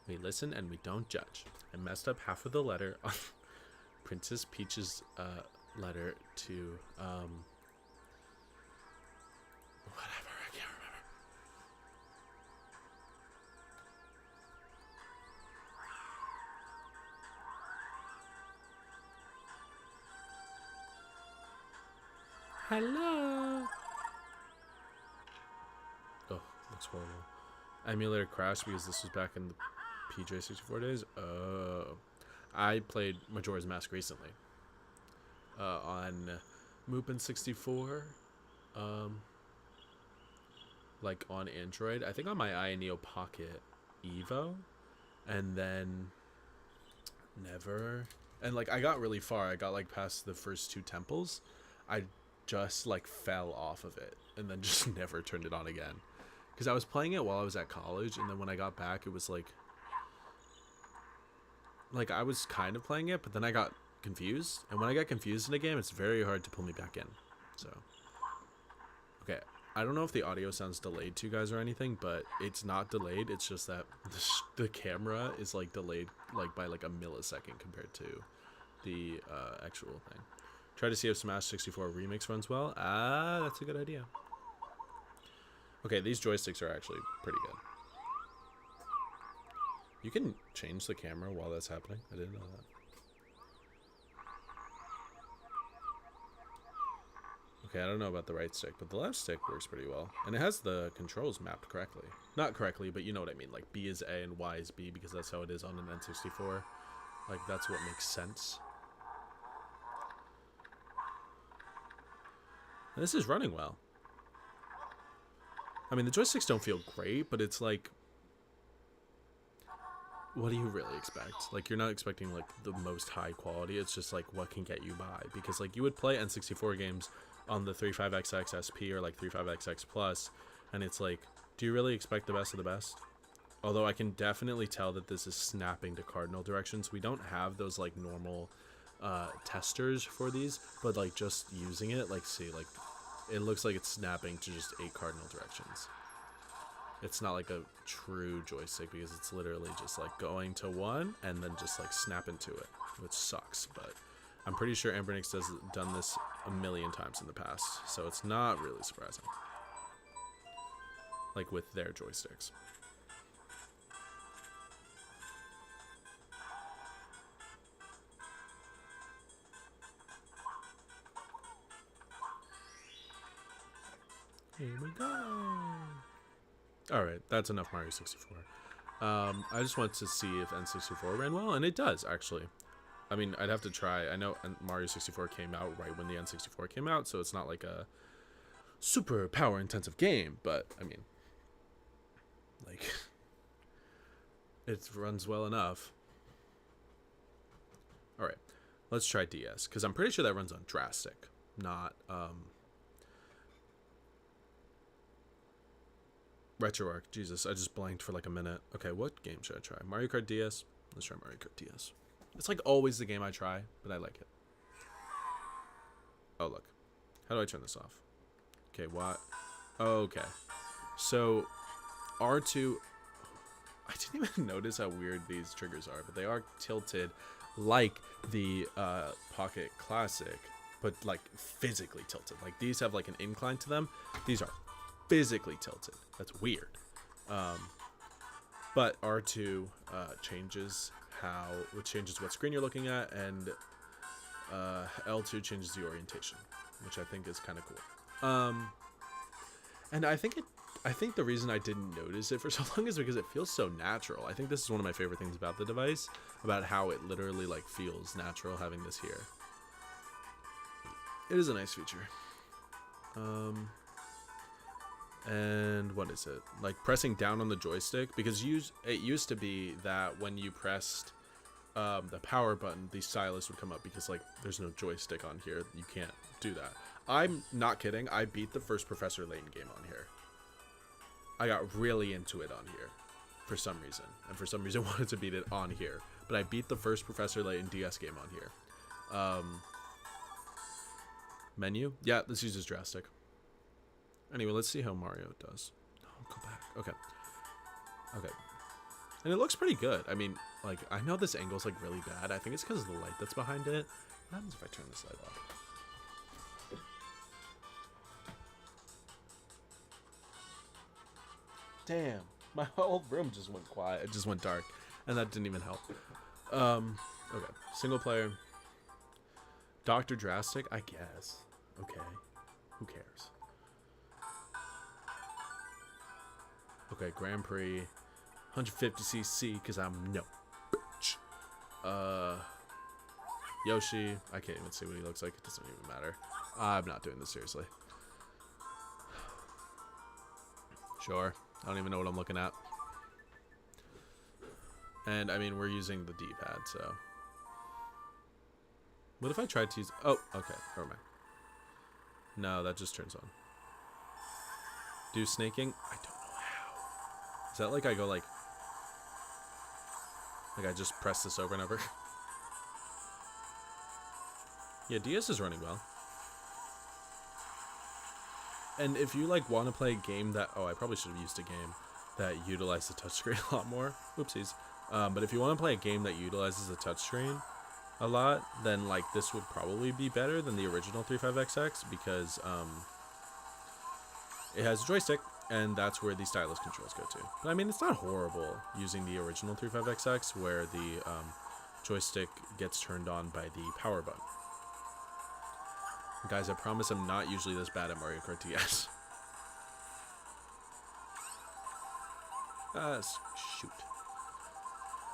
S1: We listen and we don't judge. I messed up half of the letter on Princess Peach's letter to whatever, I can't remember. Hello. Oh, looks horrible. Emulator crashed because this was back in the PJ64 days. I played Majora's Mask recently on Mupen 64. Like on Android, I think on my iNeo Pocket Evo, and then never And like I got really far. I got like past the first 2 temples. I just like fell off of it and then just never turned it on again. Because I was playing it while I was at college, and then when I got back, it was like I was kind of playing it, but then I got confused. And when I get confused in a game, it's very hard to pull me back in. So, okay. I don't know if the audio sounds delayed to you guys or anything, but it's not delayed. It's just that the camera is like delayed like by like a millisecond compared to the actual thing. Try to see if Smash 64 Remix runs well. Ah, that's a good idea. Okay, these joysticks are actually pretty good. You can change the camera while that's happening. I didn't know that. Okay, I don't know about the right stick, but the left stick works pretty well. And it has the controls mapped correctly. Not correctly, but you know what I mean. Like B is A and Y is B because that's how it is on an N64. Like, that's what makes sense. And this is running well. I mean, the joysticks don't feel great, but it's like, what do you really expect? Like, you're not expecting like the most high quality. It's just like what can get you by, because like you would play N64 games on the 35XX SP or like 35XX Plus, and it's like, do you really expect the best of the best? Although I can definitely tell that this is snapping to cardinal directions. We don't have those like normal testers for these, but like just using it, like, see, like it looks like it's snapping to just 8 cardinal directions. It's not like a true joystick because it's literally just like going to 1 and then just like snapping to it, which sucks. But I'm pretty sure Ambernix has done this a million times in the past, so it's not really surprising. Like with their joysticks. Here we go. Alright, that's enough Mario 64. I just wanted to see if N64 ran well, and it does, actually. I mean, I'd have to try. I know Mario 64 came out right when the N64 came out, so it's not like a super power-intensive game, but, I mean, like, it runs well enough. Alright, let's try DS, because I'm pretty sure that runs on Drastic, not, RetroArch. Jesus, I just blanked for like a minute. Okay, what game should I try? Mario Kart DS? Let's try Mario Kart DS. It's like always the game I try, but I like it. Oh, look. How do I turn this off? Okay, what? Okay. So, R2... I didn't even notice how weird these triggers are, but they are tilted like the Pocket Classic, but like physically tilted. Like these have like an incline to them. These are physically tilted. That's weird. But R2 changes what screen you're looking at, and L2 changes the orientation, which I think is kind of cool. And I think the reason I didn't notice it for so long is because it feels so natural. I think this is one of my favorite things about the device, about how it literally like feels natural having this here. It is a nice feature. And what is it? Like pressing down on the joystick, because it used to be that when you pressed the power button, the stylus would come up because like there's no joystick on here. You can't do that. I'm not kidding. I beat the first Professor Layton game on here. I got really into it on here for some reason, and for some reason wanted to beat it on here. But I beat the first Professor Layton DS game on here. Menu? Yeah, this uses Drastic. Anyway, let's see how Mario does. Oh, go back. Okay. Okay. And it looks pretty good. I mean, like, I know this angle's, like, really bad. I think it's because of the light that's behind it. What happens if I turn this light off? Damn. My whole room just went quiet. It just went dark. And that didn't even help. Okay. Single player. Dr. Drastic? I guess. Okay. Who cares? Okay, Grand Prix, 150cc, because I'm no bitch. Yoshi, I can't even see what he looks like. It doesn't even matter. I'm not doing this seriously. Sure, I don't even know what I'm looking at. And, I mean, we're using the D-pad, so. What if I tried to use... Oh, okay. Never mind. No, that just turns on. Do snaking? I don't know how. Is that like I go like... Like I just press this over and over? Yeah, DS is running well. And if you like want to play a game that... Oh, I probably should have used a game that utilized the touchscreen a lot more. Oopsies. But if you want to play a game that utilizes the touchscreen a lot, then like this would probably be better than the original 35XX because it has a joystick, and that's where the stylus controls go to. But I mean, it's not horrible using the original 35XX where the joystick gets turned on by the power button. Guys, I promise I'm not usually this bad at Mario Kart DS. Shoot.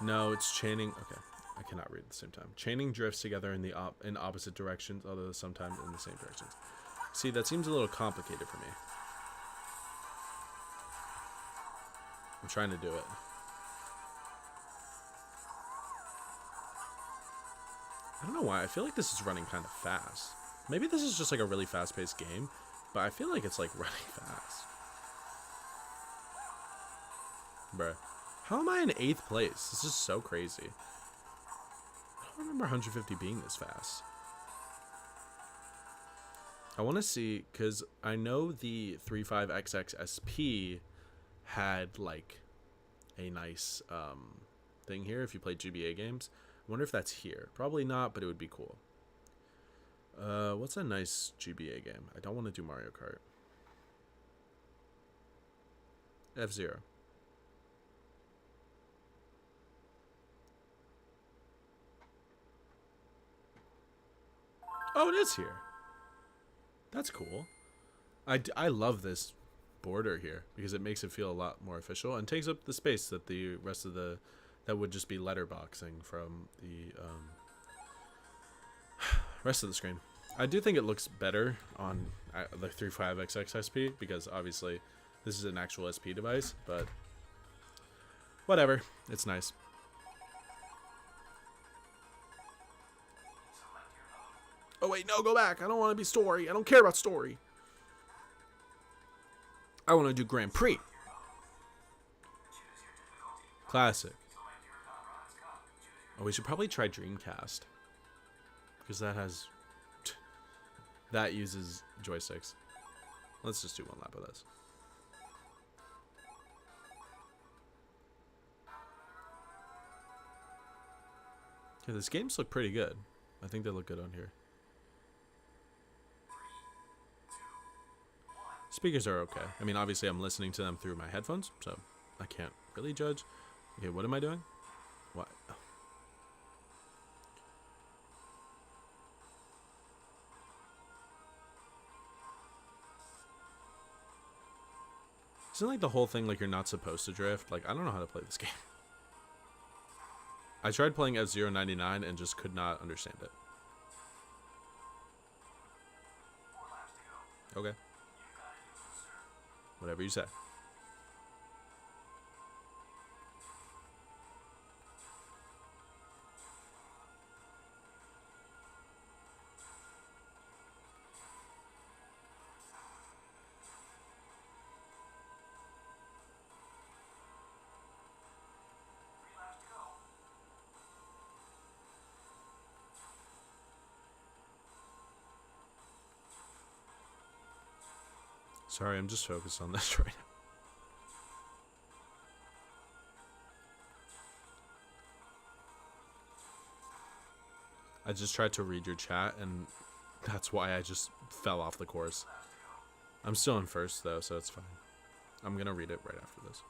S1: No, it's chaining. Okay, I cannot read at the same time. Chaining drifts together in opposite directions, although sometimes in the same directions. See, that seems a little complicated for me. I'm trying to do it. I don't know why. I feel like this is running kind of fast. Maybe this is just like a really fast-paced game, but I feel like it's like running fast. Bruh. How am I in 8th place? This is so crazy. I don't remember 150 being this fast. I want to see, because I know the 35XX SP had like a nice thing here if you play GBA games. I wonder if that's here. Probably not, but it would be cool. What's a nice GBA game? I don't want to do Mario Kart. F-Zero. Oh, it is here. That's cool. I love this border here because it makes it feel a lot more official and takes up the space that the rest of the... That would just be letterboxing from the rest of the screen. I do think it looks better on the 35XX SP because obviously this is an actual SP device, but whatever. It's nice. Oh wait, no, go back. I don't want to be story. I don't care about story. I want to do Grand Prix. Classic. Oh, we should probably try Dreamcast. Because that uses joysticks. Let's just do one lap of this. Okay, these games look pretty good. I think they look good on here. Speakers are okay. I mean, obviously I'm listening to them through my headphones, so I can't really judge. Okay, what am I doing? What? Isn't like the whole thing like you're not supposed to drift? Like, I don't know how to play this game. I tried playing F-099 and just could not understand it. Okay. Whatever you say. Sorry, I'm just focused on this right now. I just tried to read your chat, and that's why I just fell off the course. I'm still in first, though, so it's fine. I'm gonna read it right after this.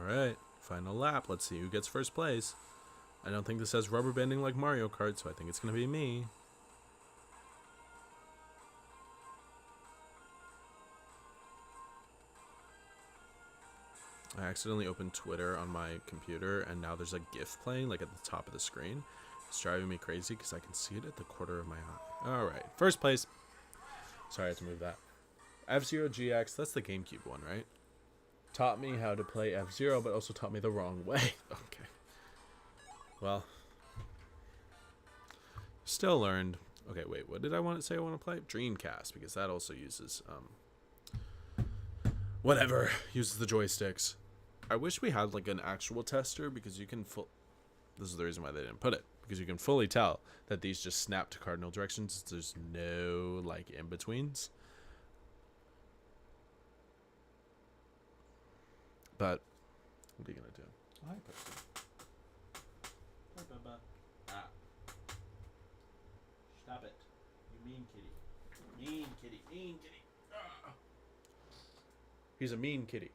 S1: Alright, final lap. Let's see who gets first place. I don't think this has rubber banding like Mario Kart, so I think it's gonna be me. I accidentally opened Twitter on my computer, and now there's a GIF playing, like, at the top of the screen. It's driving me crazy because I can see it at the corner of my eye. Alright, first place. Sorry, I had to move that. F-Zero GX, that's the GameCube one, right? Taught me how to play F-Zero, but also taught me the wrong way. Okay. Well. Still learned. Okay, wait, what did I want to say I want to play? Dreamcast, because that also uses, whatever, uses the joysticks. I wish we had, like, an actual tester, because you can this is the reason why they didn't put it, because you can fully tell that these just snap to cardinal directions. There's no, like, in-betweens. But what are you gonna do? Hi, Pepsi. Hi, Bubba. Ah. Stop it. You mean kitty. Mean kitty. Mean kitty. Ah. He's a mean kitty.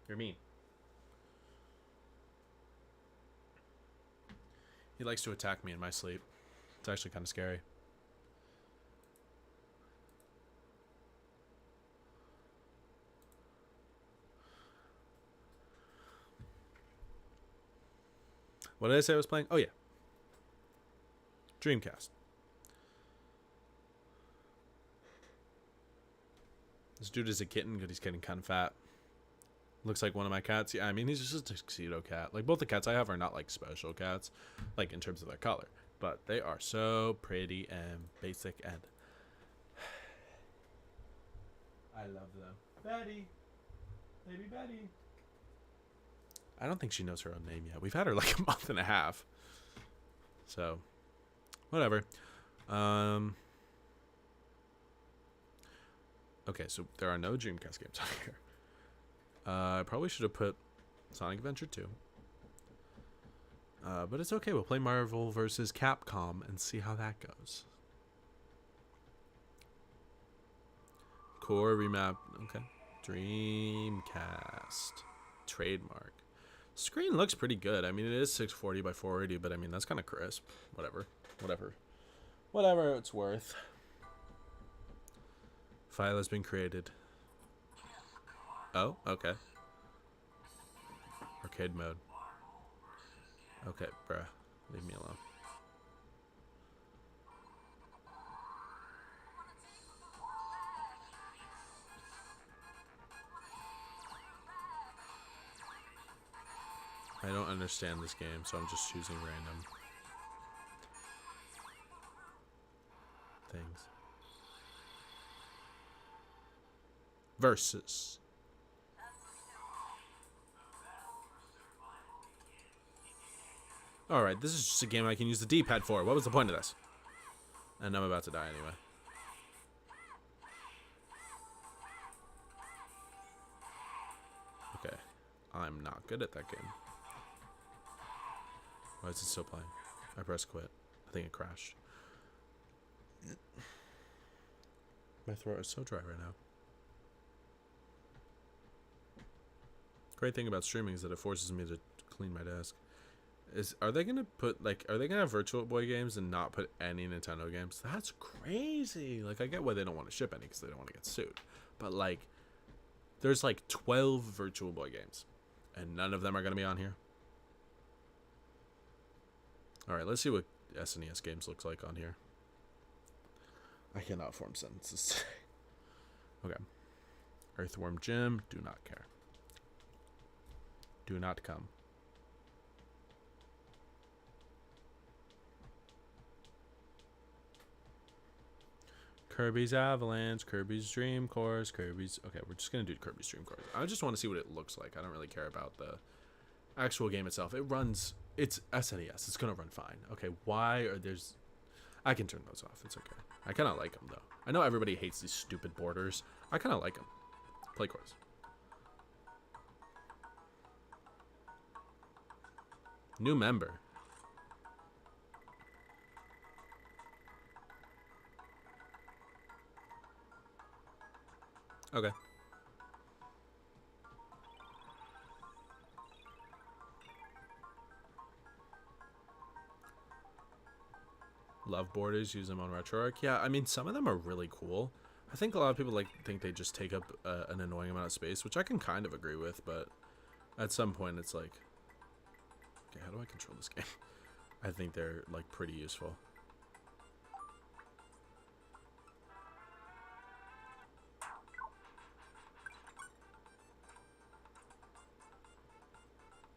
S1: You're mean. He likes to attack me in my sleep. It's actually kind of scary. What did I say I was playing? Oh, yeah. Dreamcast. This dude is a kitten, but he's getting kind of fat. Looks like one of my cats. Yeah, I mean, he's just a tuxedo cat. Like, both the cats I have are not, like, special cats, like, in terms of their color. But they are so pretty and basic, and I love them. Betty. Baby Betty. I don't think she knows her own name yet. We've had her, like, a month and a half. So, whatever. Okay, so there are no Dreamcast games on here. I probably should have put Sonic Adventure 2. But it's okay. We'll play Marvel vs. Capcom and see how that goes. Core remap. Okay. Dreamcast. Trademark. Screen looks pretty good. I mean, it is 640 by 480, but I mean, that's kind of crisp. Whatever it's worth. File has been created. Oh, okay. Arcade mode. Okay, bruh. Leave me alone. I don't understand this game, so I'm just choosing random things. Versus. Alright, this is just a game I can use the D-pad for. What was the point of this? And I'm about to die anyway. Okay. I'm not good at that game. Why is it still playing? I pressed quit. I think it crashed. My throat is so dry right now. Great thing about streaming is that it forces me to clean my desk. Are they gonna have Virtual Boy games and not put any Nintendo games? That's crazy. Like, I get why they don't want to ship any because they don't want to get sued. But, like, there's like 12 Virtual Boy games and none of them are gonna be on here. Alright, let's see what SNES games looks like on here. I cannot form sentences. Okay. Earthworm Jim, do not care. Do not come. Kirby's Avalanche, Kirby's Dream Course, Kirby's... Okay, we're just going to do Kirby's Dream Course. I just want to see what it looks like. I don't really care about the actual game itself. It runs... It's SNES. It's going to run fine. Okay, why are there's... I can turn those off. It's okay. I kind of like them, though. I know everybody hates these stupid borders. I kind of like them. Play course. New member. Okay. Love borders, use them on RetroArch. Yeah, I mean, some of them are really cool. I think a lot of people think they just take up an annoying amount of space, which I can kind of agree with, but at some point it's like, okay, how do I control this game? I think they're like pretty useful.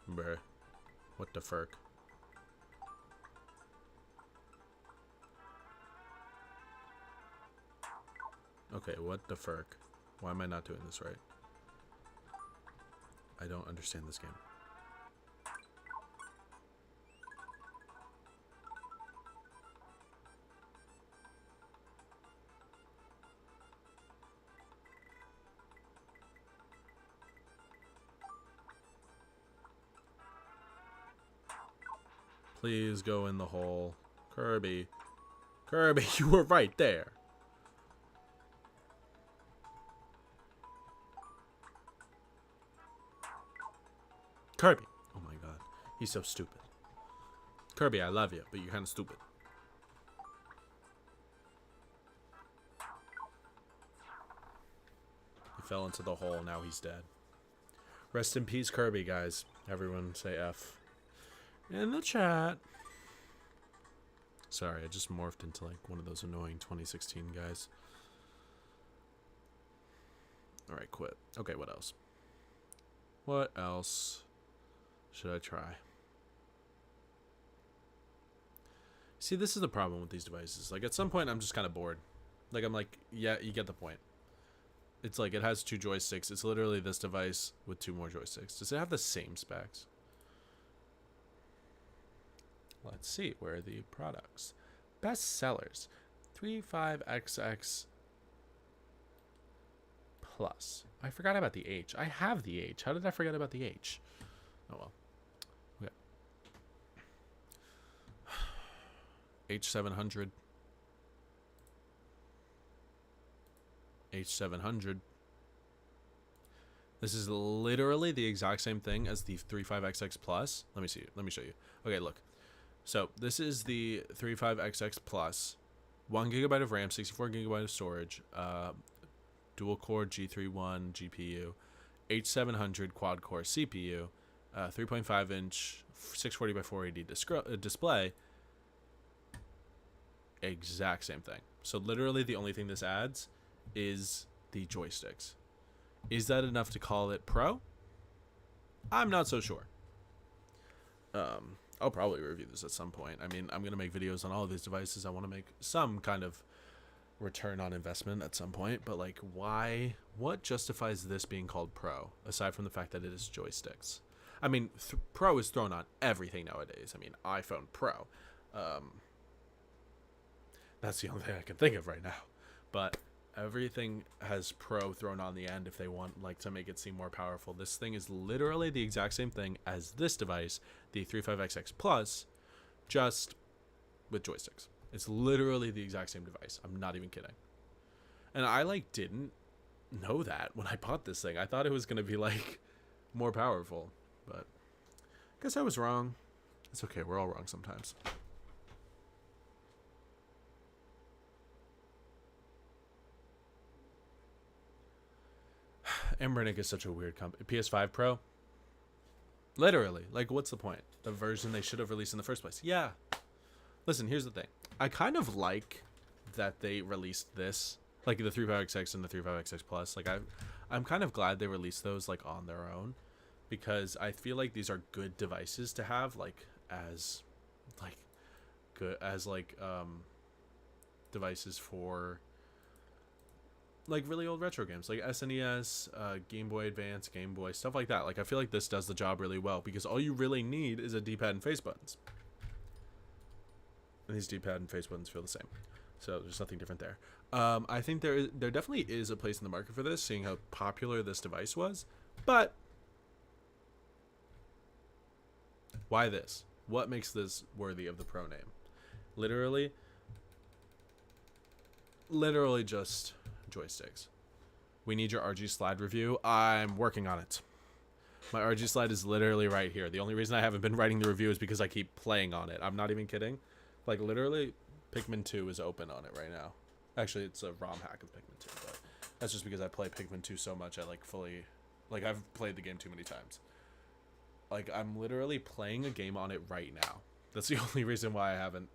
S1: Bruh, what the fuck? Okay, what the fuck? Why am I not doing this right? I don't understand this game. Please go in the hole. Kirby. Kirby, you were right there. Kirby. Oh my god. He's so stupid. Kirby, I love you, but you're kind of stupid. He fell into the hole. Now he's dead. Rest in peace, Kirby, guys. Everyone say F in the chat. Sorry, I just morphed into like one of those annoying 2016 guys. Alright, quit. Okay, what else? What else should I try? See, this is the problem with these devices. Like, at some point, I'm just kind of bored. Like, I'm like, yeah, you get the point. It's like, it has 2 joysticks. It's literally this device with 2 more joysticks. Does it have the same specs? Let's see. Where are the products? Best sellers. 35XX Plus. I forgot about the H. I have the H. How did I forget about the H? Oh, well. Okay. H700. H700. This is literally the exact same thing as the 35XX Plus. Let me see. Let me show you. Okay, look. So this is the 35XX Plus. 1 GB of RAM, 64 GB of storage, dual core G31 GPU, H700 quad core CPU, 3.5 inch 640 by 480 display. Exact same thing. So literally the only thing this adds is the joysticks. Is that enough to call it Pro? I'm not so sure. I'll probably review this at some point. I mean, I'm going to make videos on all of these devices. I want to make some kind of return on investment at some point. But, like, why? What justifies this being called Pro, aside from the fact that it is joysticks? I mean, Pro is thrown on everything nowadays. I mean, iPhone Pro. That's the only thing I can think of right now. But everything has Pro thrown on the end if they want, like, to make it seem more powerful. This thing is literally the exact same thing as this device, the 35XX Plus, just with joysticks. It's literally the exact same device. I'm not even kidding. And I, like, didn't know that when I bought this thing. I thought it was going to be, like, more powerful. But I guess I was wrong. It's okay. We're all wrong sometimes. Embranic is such a weird company. PS5 Pro? Literally. Like, what's the point? The version they should have released in the first place. Yeah. Listen, here's the thing. I kind of like that they released this. Like, the 35XX and the 35XX Plus. Like, I'm kind of glad they released those, like, on their own. Because I feel like these are good devices to have, like, as, like, good, as, like, devices for, like, really old retro games, like SNES, Game Boy Advance, Game Boy, stuff like that. Like, I feel like this does the job really well because all you really need is a D-pad and face buttons. And these D-pad and face buttons feel the same. So there's nothing different there. I think there definitely is a place in the market for this, seeing how popular this device was. But why this? What makes this worthy of the Pro name? Literally just joysticks. We need your RG slide review. I'm working on it. My RG slide is literally right here. The only reason I haven't been writing the review is because I keep playing on it. I'm not even kidding. Like, literally, Pikmin 2 is open on it right now. Actually, it's a ROM hack of Pikmin 2, but that's just because I play Pikmin 2 so much. I like fully, like I've played the game too many times. Like I'm literally playing a game on it right now. That's the only reason why I haven't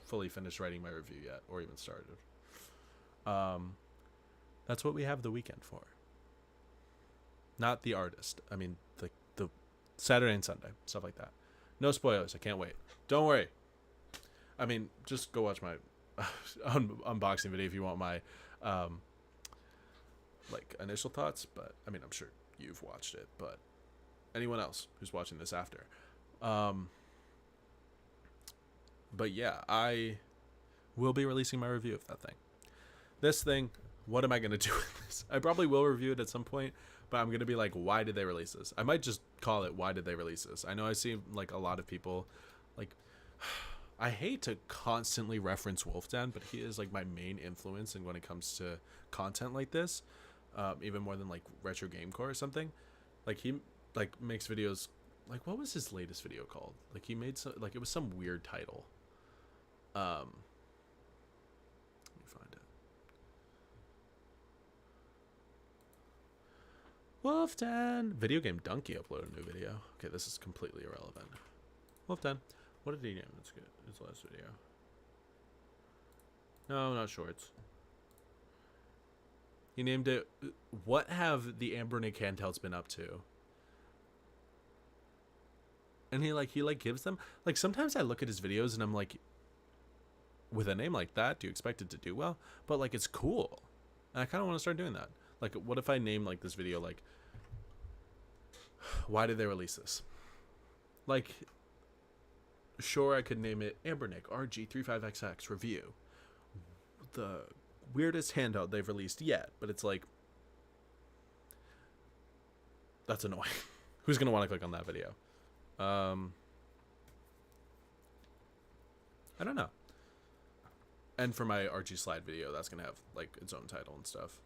S1: fully finished writing my review yet, or even started. That's what we have the weekend for. Not the artist. I mean, the Saturday and Sunday, stuff like that. No spoilers. I can't wait. Don't worry. I mean, just go watch my unboxing video if you want my like initial thoughts. But I mean, I'm sure you've watched it. But anyone else who's watching this after, but yeah, I will be releasing my review of that thing. This thing, what am I gonna do with this? I probably will review it at some point, but I'm gonna be like, why did they release this? I might just call it, why did they release this? I know I see like a lot of people, like, I hate to constantly reference Wolfdan, but he is like my main influence in when it comes to content like this, even more than like Retro Gamecore or something. Like he like makes videos. Like what was his latest video called? Like he made some, like it was some weird title. Let me find it. Wolfdan! Video Game Donkey uploaded a new video. Okay, this is completely irrelevant. Wolfdan. What did he name his last video? No, not shorts. He named it, what have the Ambernick handhelds been up to? And he gives them, like sometimes I look at his videos and I'm like, with a name like that, do you expect it to do well? But like it's cool. And I kind of want to start doing that. Like what if I name like this video like, why did they release this? Like, sure, I could name it Ambernick RG35XX review. The weirdest handheld they've released yet, but it's like, that's annoying. Who's going to want to click on that video? I don't know. And for my RG slide video, that's going to have like its own title and stuff.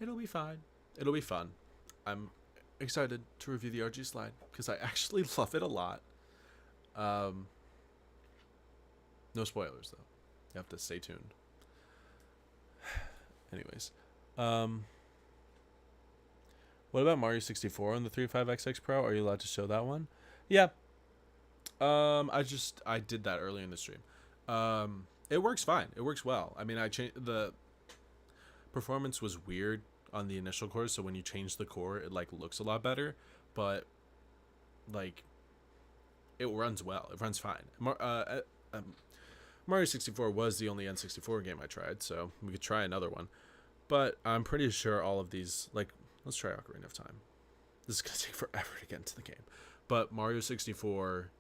S1: It'll be fine. It'll be fun. I'm excited to review the RG slide because I actually love it a lot. No spoilers though. You have to stay tuned. Anyways, what about Mario 64 on the 35XX Pro? Are you allowed to show that one? Yeah. I did that earlier in the stream. It works fine. It works well. I mean, I changed the performance was weird on the initial core, so when you change the core, it like looks a lot better, but like it runs well. It runs fine. Mario 64 was the only N64 game I tried, so we could try another one. But I'm pretty sure all of these, like, let's try Ocarina of Time. This is going to take forever to get into the game. But Mario 64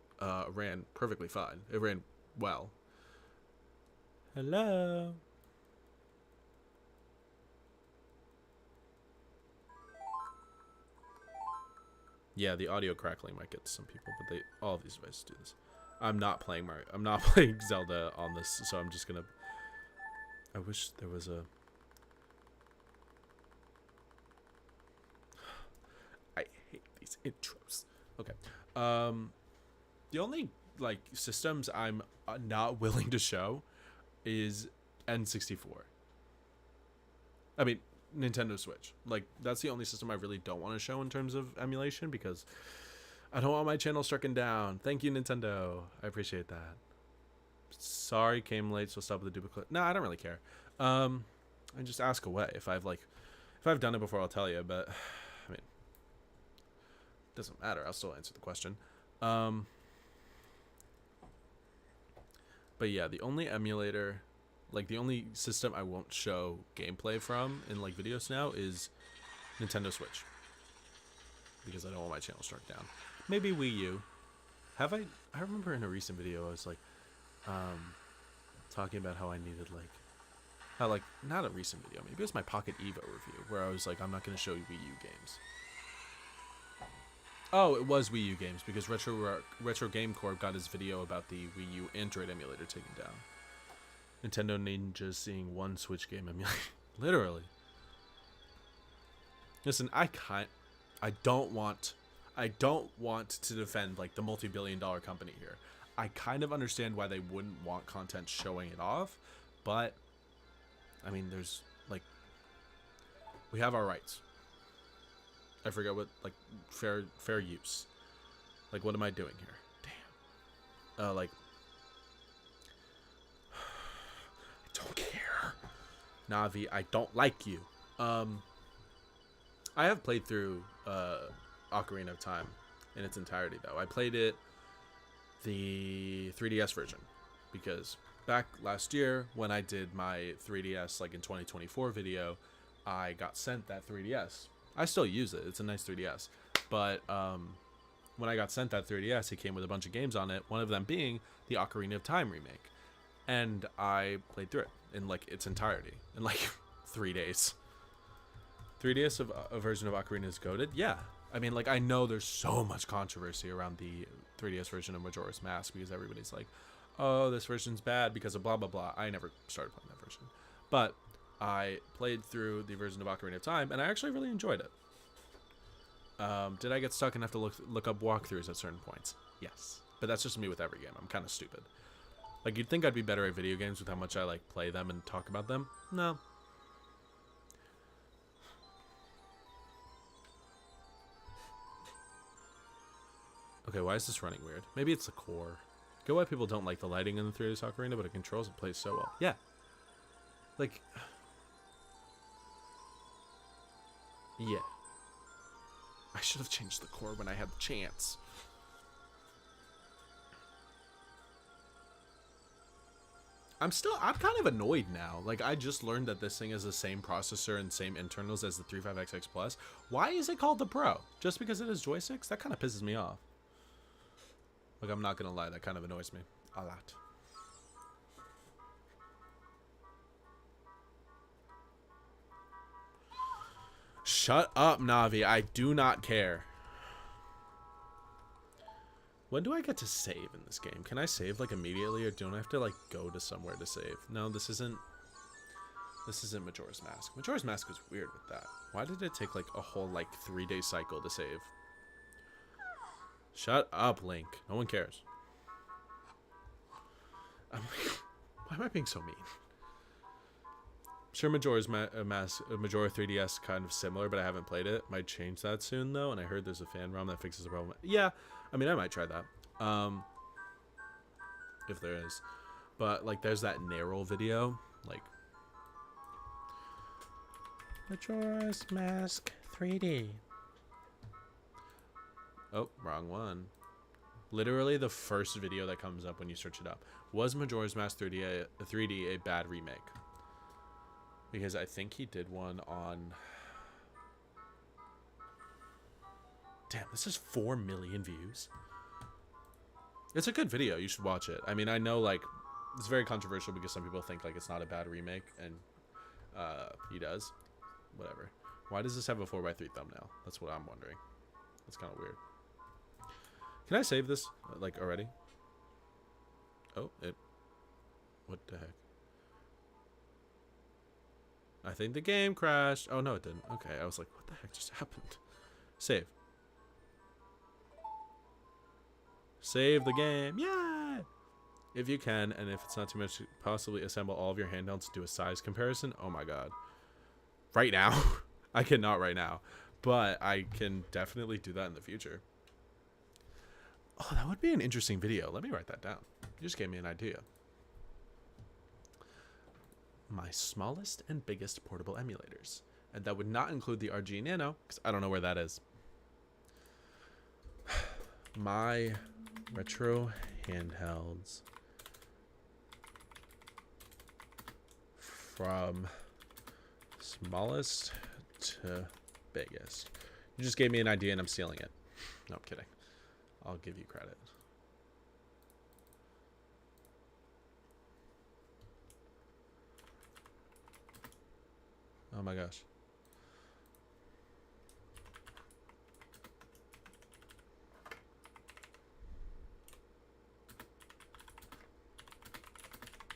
S1: ran perfectly fine. It ran well. Hello. Yeah, the audio crackling might get to some people, but all of these devices do this. I'm not playing Mario. I'm not playing Zelda on this, so I'm just gonna. I wish there was a. I hate these intros. Okay. The only like systems I'm not willing to show is N64. I mean, Nintendo Switch. Like that's the only system I really don't want to show in terms of emulation because I don't want my channel stricken down. Thank you, Nintendo. I appreciate that. Sorry, came late, so stop with the duplicate. No, I don't really care. I just ask away. If I've done it before, I'll tell you. But I mean, it doesn't matter. I'll still answer the question. But yeah, the only emulator, like the only system I won't show gameplay from in like videos now is Nintendo Switch. Because I don't want my channel struck down. Maybe Wii U. I remember in a recent video I was like talking about how I needed not a recent video, maybe it was my Pocket Evo review where I was like, I'm not going to show you Wii U games. Oh, it was Wii U games because Retro Gamecore got his video about the Wii U Android emulator taken down. Nintendo Ninja seeing one Switch game emulator. Literally. Listen, I don't want to defend like the multi-billion-dollar company here. I kind of understand why they wouldn't want content showing it off, But I mean, there's like, we have our rights. I forget what, like, fair use. Like, what am I doing here? Damn. Like, I don't care. Navi, I don't like you. I have played through Ocarina of Time in its entirety, though. I played it the 3DS version because back last year when I did my 3DS, like in 2024 video, I got sent that 3DS. I still use it. It's a nice 3DS. But when I got sent that 3DS, it came with a bunch of games on it, one of them being the Ocarina of Time remake. And I played through it in like its entirety in like 3 days. 3DS of a version of Ocarina is goated? Yeah. I mean, like, I know there's so much controversy around the 3DS version of Majora's Mask because everybody's like, oh, this version's bad because of blah, blah, blah. I never started playing that version. But I played through the version of Ocarina of Time, and I actually really enjoyed it. Did I get stuck and have to look up walkthroughs at certain points? Yes. But that's just me with every game. I'm kind of stupid. Like, you'd think I'd be better at video games with how much I, like, play them and talk about them. No. Okay, why is this running weird? Maybe it's the core. Get why people don't like the lighting in the 3DS Ocarina, but it controls and plays so well. Yeah. Like... yeah. I should have changed the core when I had the chance. I'm kind of annoyed now. Like, I just learned that this thing is the same processor and same internals as the 35XX Plus. Why is it called the Pro? Just because it has joysticks? That kind of pisses me off. Like, I'm not gonna lie, that kind of annoys me a lot. Shut up, Navi. I do not care. When do I get to save in this game? Can I save, like, immediately, or don't I have to, like, go to somewhere to save? No, this isn't Majora's Mask. Majora's Mask was weird with that. Why did it take, like, a whole, like, 3-day cycle to save? Shut up, Link. No one cares. I'm like, why am I being so mean? Sure, Majora's Majora 3DS kind of similar, but I haven't played it. Might change that soon, though, and I heard there's a fan ROM that fixes the problem. Yeah, I mean, I might try that. If there is. But, like, there's that narrow video, like... Majora's Mask 3D. Oh, wrong one. Literally the first video that comes up when you search it up. Was Majora's Mask 3D a bad remake? Because I think he did one on... Damn, this is 4 million views. It's a good video. You should watch it. I mean, I know, like, it's very controversial because some people think, like, it's not a bad remake, and he does. Whatever. Why does this have a 4x3 thumbnail? That's what I'm wondering. That's kind of weird. Can I save this, like, already? Oh, it... What the heck? I think the game crashed. Oh, no, it didn't. Okay, I was like, what the heck just happened? Save. Save the game. Yeah! If you can, and if it's not too much, possibly assemble all of your handhelds to do a size comparison. Oh, my God. Right now? I cannot right now. But I can definitely do that in the future. Oh, that would be an interesting video. Let me write that down. You just gave me an idea. My smallest and biggest portable emulators. And that would not include the RG Nano, because I don't know where that is. My retro handhelds from smallest to biggest. You just gave me an idea and I'm stealing it. No, I'm kidding. I'll give you credit. Oh my gosh.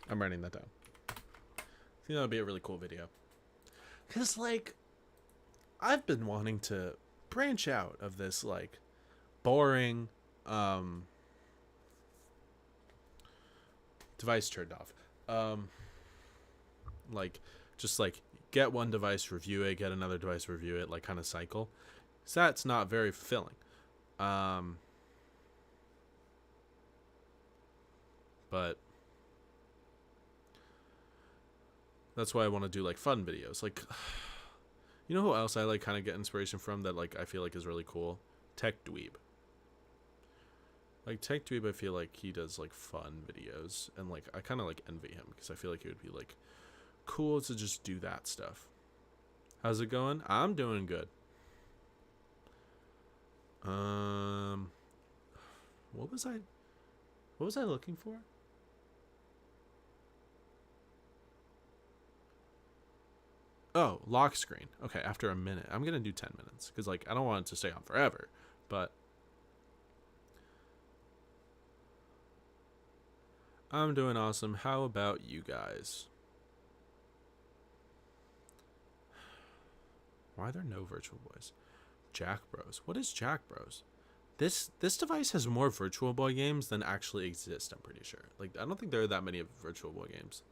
S1: I'm writing that down. I think that would be a really cool video. Because, like, I've been wanting to branch out of this, like, boring, device turned off. Like, just like get one device, review it, get another device, review it, like kind of cycle. So that's not very fulfilling. But that's why I want to do like fun videos. Like, you know who else I like kind of get inspiration from that like I feel like is really cool? Tech Dweeb. Like Tech Dweeb, I feel like he does like fun videos, and like I kind of like envy him because I feel like it would be like cool to just do that stuff. How's it going? I'm doing good. What was I looking for? Oh, lock screen. Okay, after a minute. I'm going to do 10 minutes because like I don't want it to stay on forever, but I'm doing awesome. How about you guys? Why are there no Virtual Boys? Jack Bros. What is Jack Bros? This device has more Virtual Boy games than actually exist, I'm pretty sure. Like, I don't think there are that many Virtual Boy games.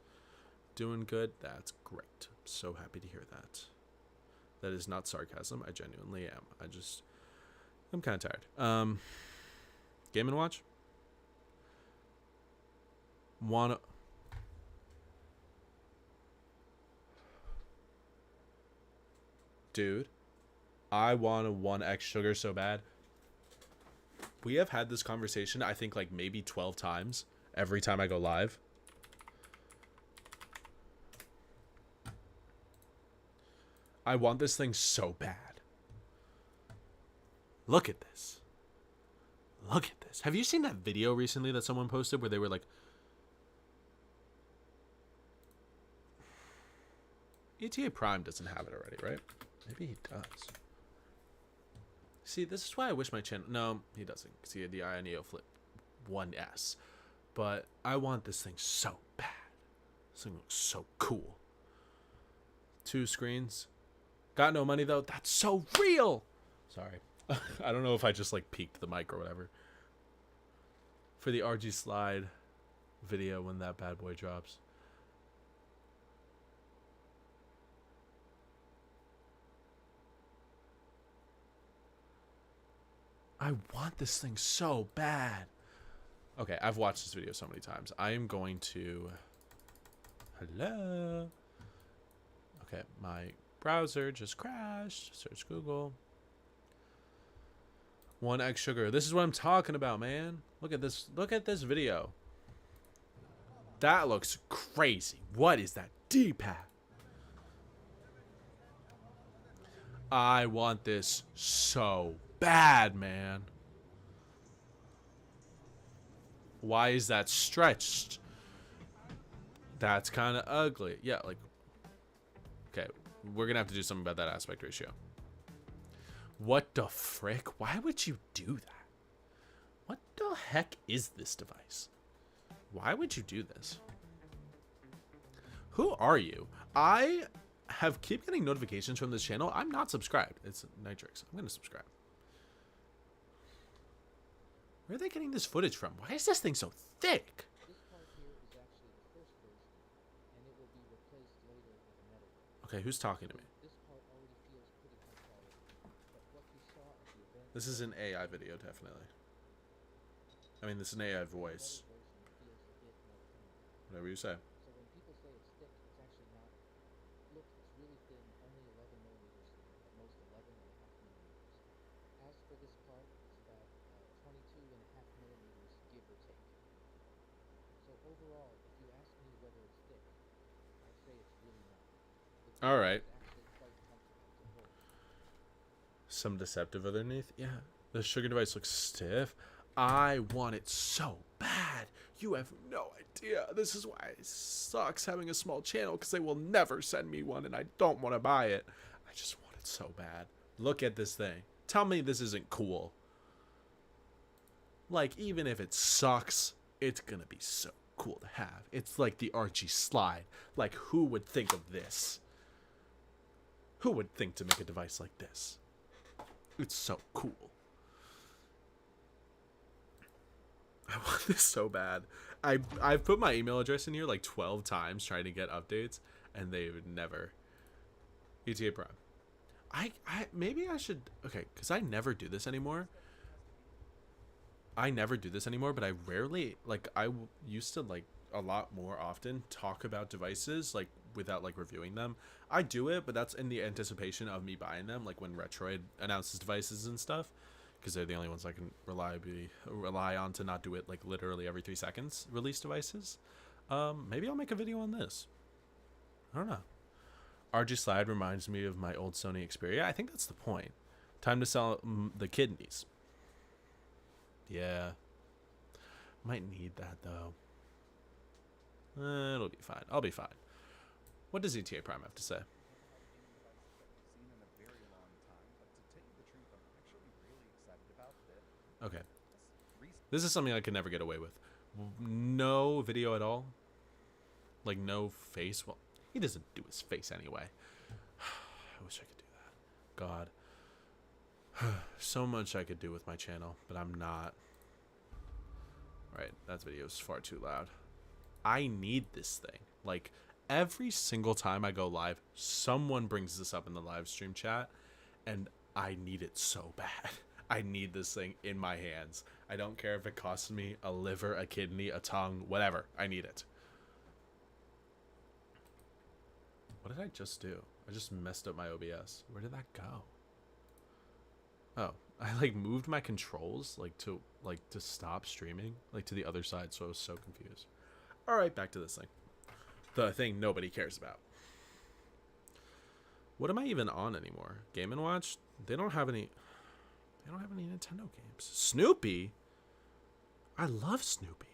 S1: Doing good? That's great. So happy to hear that. That is not sarcasm. I genuinely am. I'm kind of tired. Game & Watch? Wanna... Dude, I want a 1x sugar so bad. We have had this conversation, I think, like, maybe 12 times every time I go live. I want this thing so bad. Look at this. Look at this. Have you seen that video recently that someone posted where they were like... ETA Prime doesn't have it already, right? Maybe he does. See, this is why I wish my channel... No, he doesn't. Because he had the Ioneo Flip 1S. But I want this thing so bad. This thing looks so cool. 2 screens. Got no money, though. That's so real! Sorry. I don't know if I just, like, peaked the mic or whatever. For the RG Slide video when that bad boy drops. I want this thing so bad. Okay, I've watched this video so many times. I am going to... Hello? Okay, my browser just crashed. Search Google. 1x sugar. This is what I'm talking about, man. Look at this. Look at this video. That looks crazy. What is that D-pad? I want this so bad, man. Why is that stretched? That's kind of ugly. Yeah, like... Okay, we're going to have to do something about that aspect ratio. What the frick? Why would you do that? What the heck is this device? Why would you do this? Who are you? I keep getting notifications from this channel. I'm not subscribed. It's Nitrix. I'm going to subscribe. Where are they getting this footage from? Why is this thing so thick?
S2: This part here is actually the first version, and it will be replaced later with another one.
S1: Okay, who's talking to me?
S2: This part already feels pretty high quality, but what you saw at the event...
S1: This is an AI video, definitely. I mean, this is an AI voice. Whatever you say.
S2: So when people say it's thick, it's actually not. Look, it's really thin, only 11 millimeters thin, at most 11.5 millimeters. As for this part, it's about 22.5 millimeters, give or take. So overall, if you ask me whether it's thick, I'd say it's really not.
S1: All right.
S2: It's actually quite comfortable to hold.
S1: Some deceptive underneath. Yeah. The sugar device looks stiff. I want it so bad. You have no idea. This is why it sucks having a small channel, because they will never send me one and I don't want to buy it. I just want it so bad. Look at this thing. Tell me this isn't cool. Like, even if it sucks, it's gonna be so cool to have. It's like the RG Slide. Like, who would think of this? Who would think to make a device like this? It's so cool. I want this so bad. I've put my email address in here like 12 times trying to get updates, and they would never. ETA Prime. I maybe I should, okay, because I never do this anymore. But I rarely, like, used to, like, a lot more often talk about devices, like, without, like, reviewing them. I do it, but that's in the anticipation of me buying them, like when Retroid announces devices and stuff, because they're the only ones I can rely on to not do it, like, literally every 3 seconds, release devices. Maybe I'll make a video on this. I don't know. RG Slide reminds me of my old Sony Xperia. I think that's the point. Time to sell the kidneys. Yeah. Might need that, though. It'll be fine. I'll be fine. What does ETA Prime have to say? Okay. This is something I could never get away with. No video at all. Like, no face. Well, he doesn't do his face anyway. I wish I could do that. God. So much I could do with my channel, but I'm not. Right, that video is far too loud. I need this thing. Like, every single time I go live, someone brings this up in the live stream chat, and I need it so bad. I need this thing in my hands. I don't care if it costs me a liver, a kidney, a tongue, whatever. I need it. What did I just do? I just messed up my OBS. Where did that go? Oh, I like moved my controls to stop streaming, like to the other side, so I was so confused. All right, back to this thing. The thing nobody cares about. What am I even on anymore? Game & Watch? They don't have any Nintendo games. Snoopy? I love Snoopy.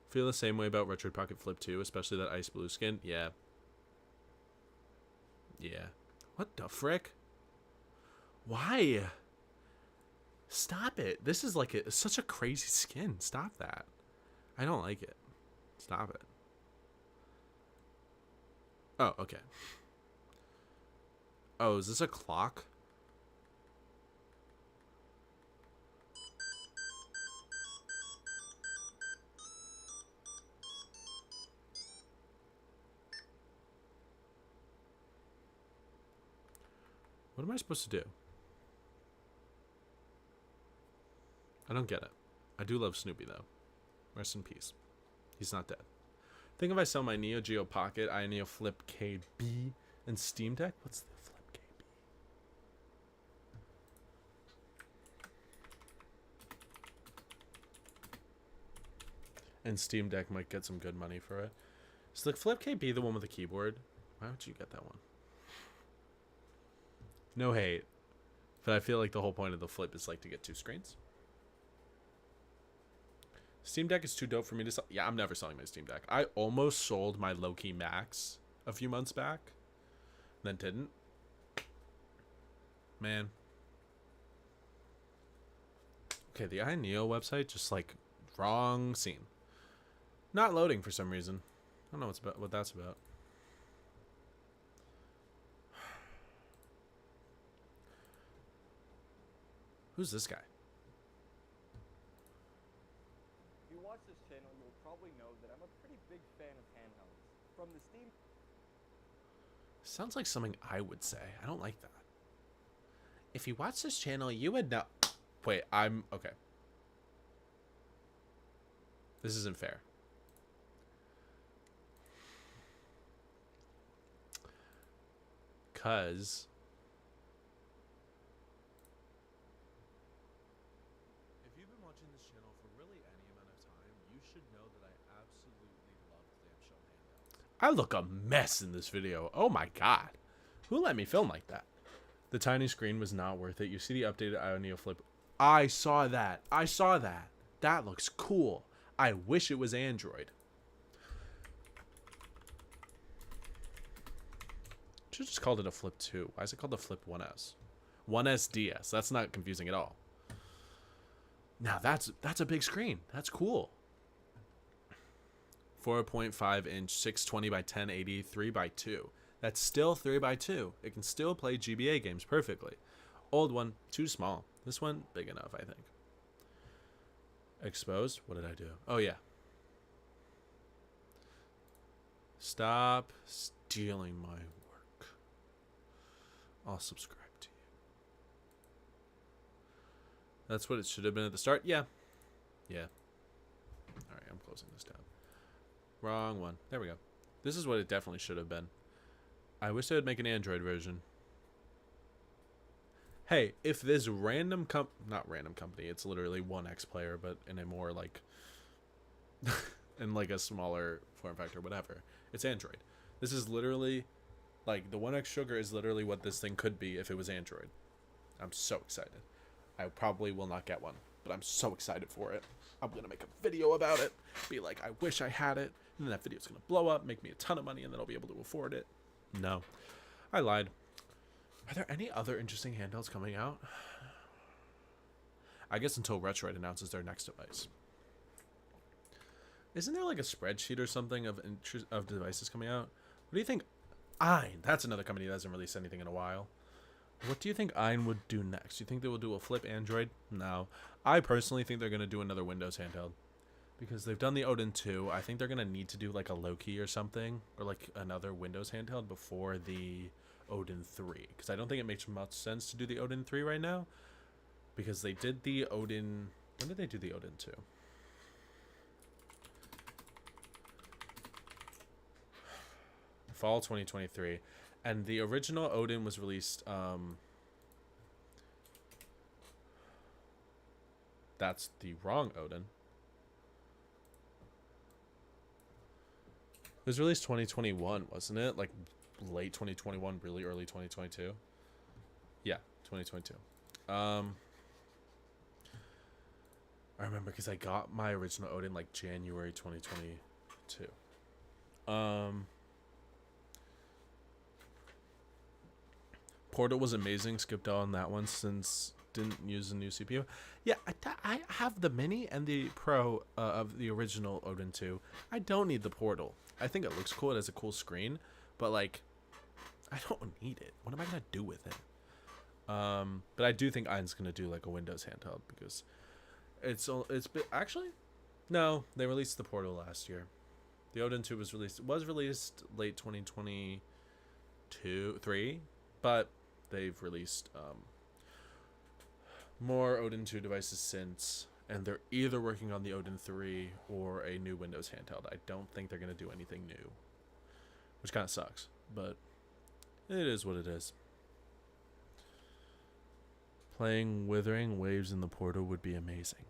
S1: Feel the same way about Retro Pocket Flip 2, especially that ice blue skin. Yeah. Yeah. What the frick? Why? Stop it. This is like such a crazy skin. Stop that. I don't like it. Stop it. Oh, okay. Oh, is this a clock? What am I supposed to do? I don't get it. I do love Snoopy, though. Rest in peace. He's not dead. Think if I sell my Neo Geo Pocket, Neo Flip KB, and Steam Deck? What's the Flip KB? And Steam Deck might get some good money for it. Is the Flip KB the one with the keyboard? Why would you get that one? No hate. But I feel like the whole point of the Flip is like to get 2 screens. Steam Deck is too dope for me to sell. Yeah, I'm never selling my Steam Deck. I almost sold my Low-Key Max a few months back. Then didn't. Man. Okay, the iNeo website just like wrong scene. Not loading for some reason. I don't know what that's about. Who's this guy?
S3: If you watch this channel, you'll probably know that I'm a pretty big fan of handhelds. From the Steam...
S1: Sounds like something I would say. I don't like that. If you watch this channel, you would know... Wait, I'm... Okay. This isn't fair. Because... if you've been watching this channel for really any amount of time, you should know that I absolutely love clamshell handhelds. I look a mess in this video. Oh my god. Who let me film like that? The tiny screen was not worth it. You see the updated iNeo Flip. I saw that. I saw that. That looks cool. I wish it was Android. Should have just called it a Flip 2. Why is it called the Flip 1S? 1S DS. That's not confusing at all. Now that's a big screen. That's cool. 4.5 inch, 620 by 1080, 3x2. That's still 3x2. It can still play GBA games perfectly. Old one, too small. This one, big enough, I think. Exposed? What did I do? Oh, yeah. Stop stealing my work. I'll subscribe to you. That's what it should have been at the start? Yeah. Yeah. Alright, I'm closing this tab. Wrong one. There we go. This is what it definitely should have been. I wish they would make an Android version. Hey, if this random not random company, it's literally 1X player, but in a more like in like a smaller form factor, whatever. It's Android. This is literally like the 1X Sugar is literally what this thing could be if it was Android. I'm so excited. I probably will not get one, but I'm so excited for it. I'm gonna make a video about it, be like, I wish I had it, and then that video's gonna blow up, make me a ton of money, and then I'll be able to afford it. No, I lied. Are there any other interesting handhelds coming out? I guess until Retroid announces their next device. Isn't there like a spreadsheet or something of devices coming out? What do you think? That's another company that hasn't released anything in a while. What do you think Ein would do next? Do you think they will do a flip Android? No. I personally think they're going to do another Windows handheld. Because they've done the Odin 2. I think they're going to need to do like a Loki or something. Or like another Windows handheld before the Odin 3. Because I don't think it makes much sense to do the Odin 3 right now. Because they did the Odin... When did they do the Odin 2? Fall 2023. And the original Odin was released... That's the wrong Odin. It was released 2021, wasn't it? Like late 2021, really early 2022. Yeah, 2022. I remember because I got my original Odin like January 2022. Portal was amazing. Skipped on that one since didn't use a new CPU. Yeah, I have the Mini and the Pro of the original Odin 2. I don't need the Portal. I think it looks cool. It has a cool screen, but like, I don't need it. What am I gonna do with it? But I do think Ein's gonna do like a Windows handheld because it's actually no. They released the Portal last year. The Odin 2 was released late 2023, but they've released more Odin 2 devices since, and they're either working on the Odin 3 or a new Windows handheld. I don't think they're going to do anything new, which kind of sucks, but it is what it is. Playing Withering Waves in the Portal would be amazing.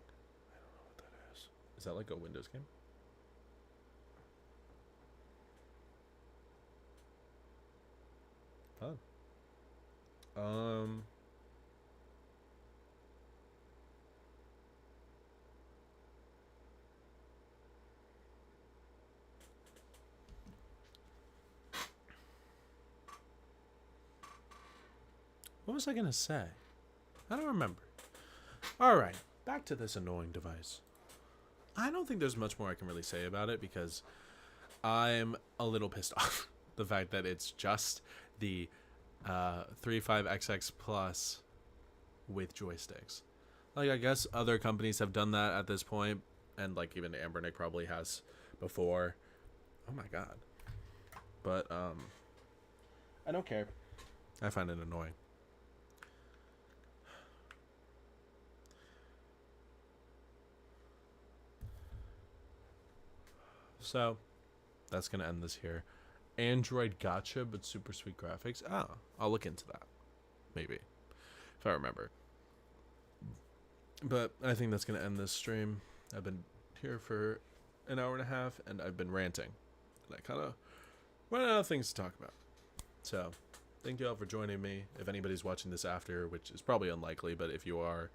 S1: I don't know what that is. Is that like a Windows game? Fun. What was I gonna say? I don't remember. Alright, back to this annoying device. I don't think there's much more I can really say about it because I'm a little pissed off. The fact that it's just the 35XX Plus with joysticks. Like, I guess other companies have done that at this point, and like even Ambernick probably has before. Oh my god. But I don't care. I find it annoying. So that's gonna end this here. Android gotcha, but super sweet graphics. Ah, I'll look into that. Maybe. If I remember. But I think that's going to end this stream. I've been here for an hour and a half, and I've been ranting. And I kind of run out of things to talk about. So, thank you all for joining me. If anybody's watching this after, which is probably unlikely, but if you are,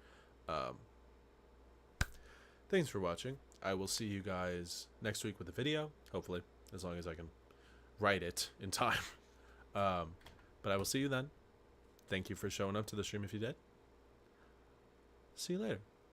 S1: thanks for watching. I will see you guys next week with a video, hopefully, as long as I can write it in time. But I will see you then. Thank you for showing up to the stream if you did. See you later.